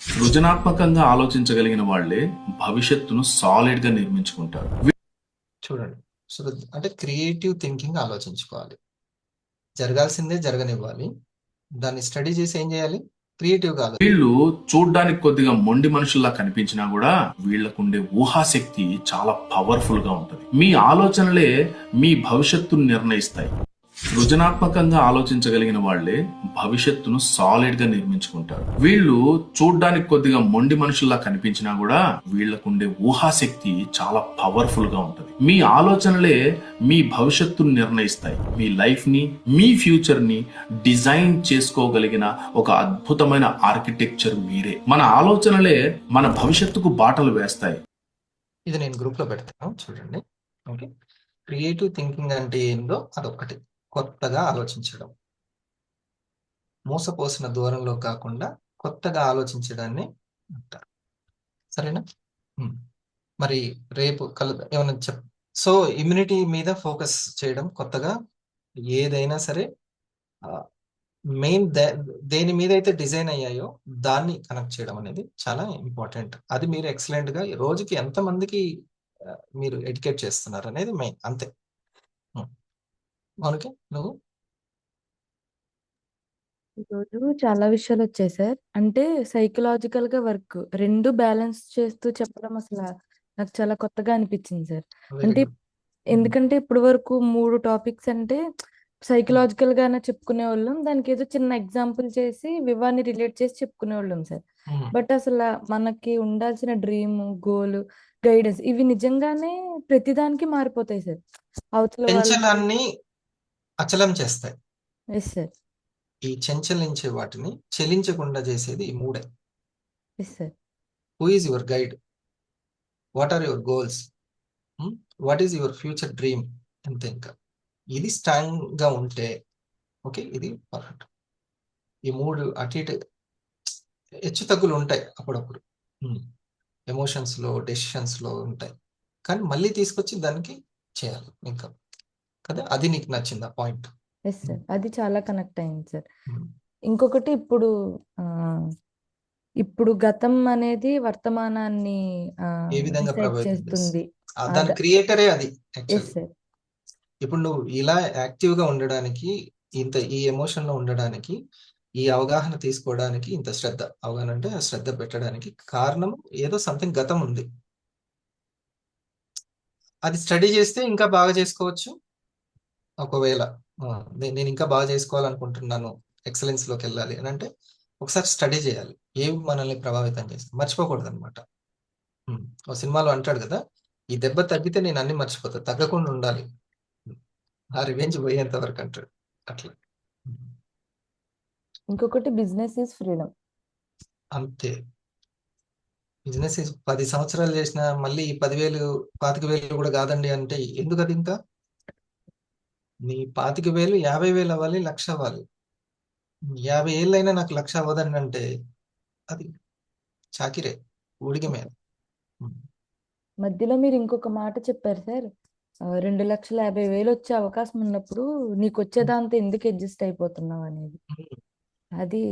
సృజనాత్మకంగా ఆలోచించగలిగిన వాళ్ళే భవిష్యత్తును సాలిడ్ గా నిర్మించుకుంటారు. చూడండి. సో అంటే క్రియేటివ్ థింకింగ్ ఆలోచించుకోవాలి. జరగాల్సిందే జరగనివ్వాలి. దాన్ని స్టడీ చేసి ఏం చేయాలి? క్రియేటివ్ గా వీళ్ళు చూడ్డానికి కొద్దిగా మొండి మనుషుల్లా కనిపించినా కూడా వీళ్ళకుండే ఊహాశక్తి చాలా పవర్ఫుల్ గా ఉంటది. మీ ఆలోచనలే మీ భవిష్యత్తును నిర్ణయిస్తాయి. సృజనాత్మకంగా ఆలోచించగలిగిన వాళ్ళే భవిష్యత్తును సాలిడ్ గా నిర్మించుకుంటారు. వీళ్ళు చూడ్డానికి కొద్దిగా మొండి మనుషుల్లా కనిపించినా కూడా వీళ్ళకుండే ఊహాశక్తి చాలా పవర్ఫుల్ గా ఉంటది. మీ ఆలోచనలే మీ భవిష్యత్తును నిర్ణయిస్తాయి. మీ లైఫ్ ని, మీ ఫ్యూచర్ ని డిజైన్ చేసుకోగలిగిన ఒక అద్భుతమైన ఆర్కిటెక్చర్ మీరే. మన ఆలోచనలే మన భవిష్యత్తుకు బాటలు వేస్తాయి. ఇది నేను గ్రూప్ లో పెడతాను, చూడండి. ఓకే. క్రియేటివ్ థింకింగ్ అంటే ఏందో అదొక్కటి. కొత్తగా ఆలోచించడం, మోసపోసిన దూరంలో కాకుండా కొత్తగా ఆలోచించడాన్ని అంటారు. సరేనా? మరి రేపు ఏమన్నా సో ఇమ్యూనిటీ మీద ఫోకస్ చేయడం, కొత్తగా ఏదైనా సరే మెయిన్ దేని మీద అయితే డిజైన్ అయ్యాయో దాన్ని కనెక్ట్ చేయడం అనేది చాలా ఇంపార్టెంట్. అది మీరు ఎక్సలెంట్ గా రోజుకి ఎంతమందికి మీరు ఎడ్యుకేట్ చేస్తున్నారు అనేది మెయిన్, అంతే. ఓకే. నువ్వు ఈరోజు చాలా విషయాలు వచ్చాయి సార్. అంటే సైకలాజికల్ గా వర్క్ రెండు బ్యాలెన్స్ చేస్తూ చెప్పడం అసలు నాకు చాలా కొత్తగా అనిపించింది సార్. వెరీ అంటే గుడ్. ఎందుకంటే ఇప్పటి వరకు 3 టాపిక్స్ అంటే సైకలాజికల్ గానే చెప్పుకునే వాళ్ళం, దానికి ఏదో చిన్న ఎగ్జాంపుల్ చేసి వివాన్ని రిలేట్ చేసి చెప్పుకునే వాళ్ళం సార్. బట్ అసలు మనకి ఉండాల్సిన డ్రీమ్, గోల్, గైడెన్స్ ఇవి నిజంగానే ప్రతిదానికి మారిపోతాయి సార్. అవతల వాళ్ళు. చెంచలాన్ని అచలం చేస్తాయి. Yes sir. ఈ చెంచలించే వాటిని చెలించకుండా చేసేది ఈ మూడే. Yes sir. Who is your guide? What are your goals? What is your future dream? అంతే. ఇంకా ఇది స్ట్రాంగ్ గా ఉంటే ఓకే, ఇది పర్ఫెక్ట్. ఈ మూడు అటు ఇటు హెచ్చు తగ్గులు ఉంటాయి అప్పుడప్పుడు, ఎమోషన్స్ లో, డెసిషన్స్ లో ఉంటాయి, కానీ మళ్ళీ తీసుకొచ్చి దానికి చేయాలి ఇంకా కదా. అది నీకు నచ్చింది ఆ పాయింట్? ఎస్ సార్, అది చాలా కనెక్ట్ అయింది సార్. ఇంకొకటి ఇప్పుడు గతం అనేది వర్తమానాన్ని ఏ విధంగా డిసైడ్ ప్రభావితం చేస్తుంది. దాని క్రియేటరే అది ఎస్ యాక్చువల్లీ. సార్. ఇప్పుడు నువ్వు ఇలా యాక్టివ్ గా ఉండడానికి, ఈ ఎమోషన్ లో ఉండడానికి, ఈ అవగాహన తీసుకోవడానికి ఇంత శ్రద్ధ, అవగాహన అంటే శ్రద్ధ పెట్టడానికి కారణం ఏదో సంథింగ్ గతం ఉంది. అది స్టడీ చేస్తే ఇంకా బాగా చేసుకోవచ్చు. ఒకవేళ నేను ఇంకా బాగా చేసుకోవాలనుకుంటున్నాను, ఎక్సలెన్స్ లోకి వెళ్ళాలి అని అంటే ఒకసారి స్టడీ చేయాలి. ఏవి మనల్ని ప్రభావితం చేస్తాయి, మర్చిపోకూడదు అనమాట. ఒక సినిమాలో అంటాడు కదా, ఈ దెబ్బ తగ్గితే నేను అన్ని మర్చిపోతా, తగ్గకుండా ఉండాలి, ఆ రివెంజ్ పోయేంత వరకు అంటాడు అట్లా. ఇంకొకటి బిజినెస్ ఈజ్ ఫ్రీడమ్. అంతే. బిజినెస్ 10 సంవత్సరాలు చేసిన మళ్ళీ 10,000 25,000 కూడా కాదండి అంటే ఎందుకు అది? ఇంకా నీ 25,000 50,000 అవ్వాలి, 1,00,000 అవ్వాలి. 50 ఏళ్ళైనా నాకు 1,00,000 అవ్వదండి అంటే అది చాకిరే, ఊడిగమే. మధ్యలో మీరు ఇంకొక మాట చెప్పారు సార్, 2,50,000 వచ్చే అవకాశం ఉన్నప్పుడు నీకు వచ్చేదాంతో ఎందుకు అడ్జస్ట్ అయిపోతున్నావు అనేది. అది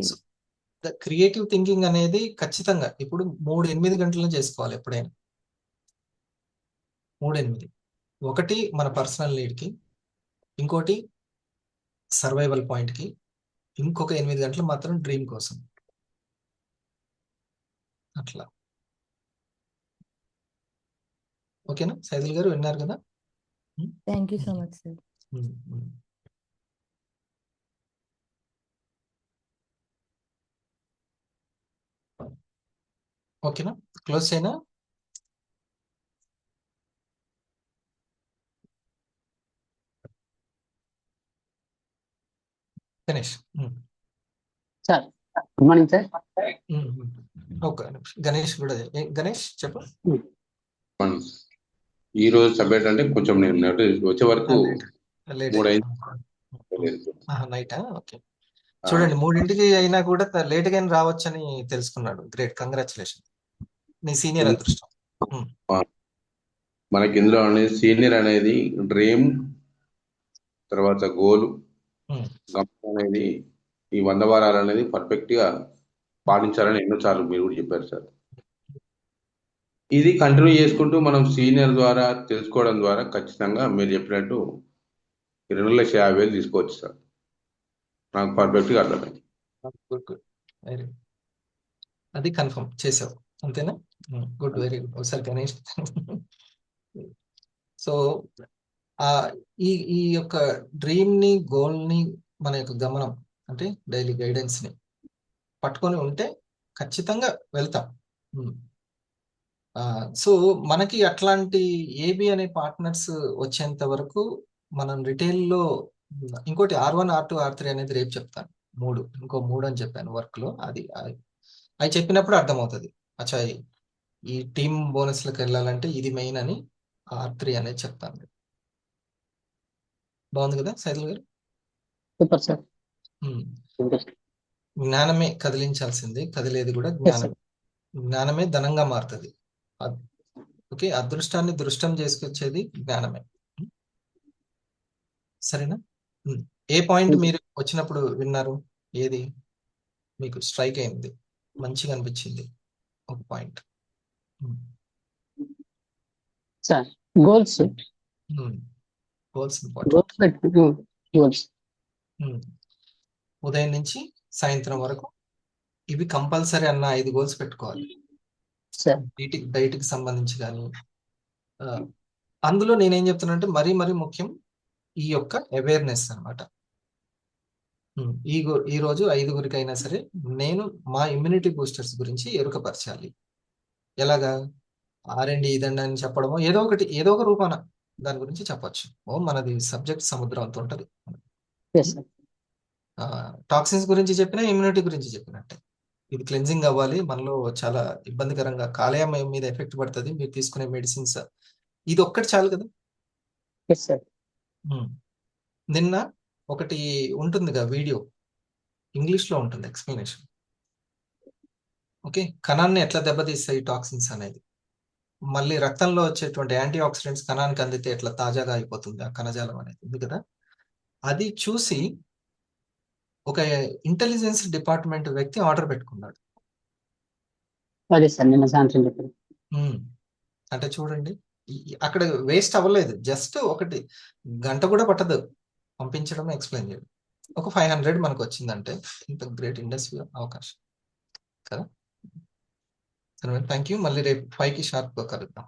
క్రియేటివ్ థింకింగ్ అనేది ఖచ్చితంగా ఇప్పుడు 3-8 గంటల్లో చేసుకోవాలి ఎప్పుడైనా. 3-8 ఒకటి మన పర్సనల్ నీడ్కి, ఇంకోటి సర్వైవల్ పాయింట్కి, ఇంకొక 8 గంటలు మాత్రం డ్రీమ్ కోసం. అట్లా. ఓకేనా సైదుల్ గారు, విన్నారు కదా? Thank you so much sir. ఓకేనా, క్లోజ్ చేయనా? Ganesh. Sir good morning sir. Okay Ganesh కూడా గణేష్ చెప్పు. ఈ రోజు సబ్జెక్ట్ అంటే కొంచెం నేను వచ్చే వరకు నైటా? ఓకే. చూడండి 3ంటికి అయినా కూడా లేట్ గా రావచ్చని తెలుసుకున్నాడు. గ్రేట్, కంగ్రాచులేషన్, నీ సీనియర్ అదృష్టం. మనకి ఇందులో అనేది సీనియర్ అనేది డ్రీమ్, తర్వాత గోల్, గమనం అనేది ఈ 100 వారాలు అనేది పర్ఫెక్ట్ గా పాటించాలని ఎన్నోసార్లు మీరు కూడా చెప్పారు సార్. ఇది కంటిన్యూ చేసుకుంటూ మనం సీనియర్ ద్వారా తెలుసుకోవడం ద్వారా ఖచ్చితంగా మీరు చెప్పినట్టు 2,50,000 తీసుకోవచ్చు సార్. నాకు పర్ఫెక్ట్ గా అర్థమైంది. Good good, very good. అది కన్ఫర్మ్ చేసావు అంతేనా? Good, very good. ఒకసారి గణేష్. సో ఈ ఈ యొక్క డ్రీమ్ ని, గోల్ ని, మన యొక్క గమనం అంటే డైలీ గైడెన్స్ ని పట్టుకొని ఉంటే ఖచ్చితంగా వెళ్తాం. సో మనకి అట్లాంటి ఏబి అనే పార్ట్నర్స్ వచ్చేంత వరకు మనం రిటైల్లో ఇంకోటి R1, R2, R3 అనేది రేపు చెప్తాను. ఇంకో 3 అని చెప్పాను వర్క్ లో. అది చెప్పినప్పుడు అర్థమవుతుంది. అచ్చా, ఈ టీమ్ బోనస్లకు వెళ్ళాలంటే ఇది మెయిన్ అని R3 అనేది చెప్తాను. బాగుంది కదా సైదుల్ గారు? Super sir. జ్ఞానమే కదిలించాల్సింది, కదిలేది కూడా జ్ఞానం. జ్ఞానమే ధనంగా మారుతుంది. ఓకే, అదృష్టాన్ని దృష్టం చేసుకొచ్చేది జ్ఞానమే. సరేనా? ఏ పాయింట్ మీరు వచ్చినప్పుడు విన్నారు? ఏది మీకు స్ట్రైక్ అయింది, మంచిగా అనిపించింది? ఒక point. Sir goals. Goals important. Goals ఉదయం నుంచి సాయంత్రం వరకు ఇవి కంపల్సరీ అన్న 5 గోల్స్ పెట్టుకోవాలి. డైట్ కి సంబంధించి కానీ. అందులో నేనేం చెప్తున్నానంటే మరీ ముఖ్యం ఈ యొక్క అవేర్నెస్ అనమాట. ఈ రోజు 5గురికైనా సరే నేను మా ఇమ్యూనిటీ బూస్టర్స్ గురించి ఎరుకపరచాలి. ఎలాగా? R&D ఇదండి అని చెప్పడమో, ఏదో ఒక రూపాన దాని గురించి చెప్పొచ్చు. మనది సబ్జెక్ట్ సముద్రం అంత ఉంటది. టాక్సిన్స్ గురించి చెప్పినా, ఇమ్యూనిటీ గురించి చెప్పినట్టే. ఇది క్లెన్జింగ్ అవ్వాలి, మనలో చాలా ఇబ్బందికరంగా కాలేయం మీద ఎఫెక్ట్ పడుతుంది మీరు తీసుకునే మెడిసిన్స్. ఇది ఒక్కటి చాలు కదా. నిన్న ఒకటి ఉంటుందిగా వీడియో, ఇంగ్లీష్ లో ఉంటుంది ఎక్స్ప్లెనేషన్. ఓకే, కణాన్ని ఎట్లా దెబ్బతీస్తాయి టాక్సిన్స్ అనేది, మళ్ళీ రక్తంలో వచ్చేటువంటి యాంటీ ఆక్సిడెంట్స్ కణానికి అందితే ఎట్లా తాజాగా అయిపోతుంది ఆ కణజాలం అనేది ఉంది కదా. అది చూసి ఒక ఇంటెలిజెన్స్ డిపార్ట్మెంట్ వ్యక్తి ఆర్డర్ పెట్టుకున్నాడు. అంటే చూడండి, అక్కడ వేస్ట్ అవ్వలేదు. జస్ట్ 1 గంట కూడా పట్టదు పంపించడం, ఎక్స్ప్లెయిన్ చేయడం. ఒక 500 మనకు వచ్చిందంటే ఇంత గ్రేట్ ఇండస్ట్రీ అవకాశం కదా. Thank you. మళ్ళీ రేపు 5కి షార్ప్ కలుద్దాం.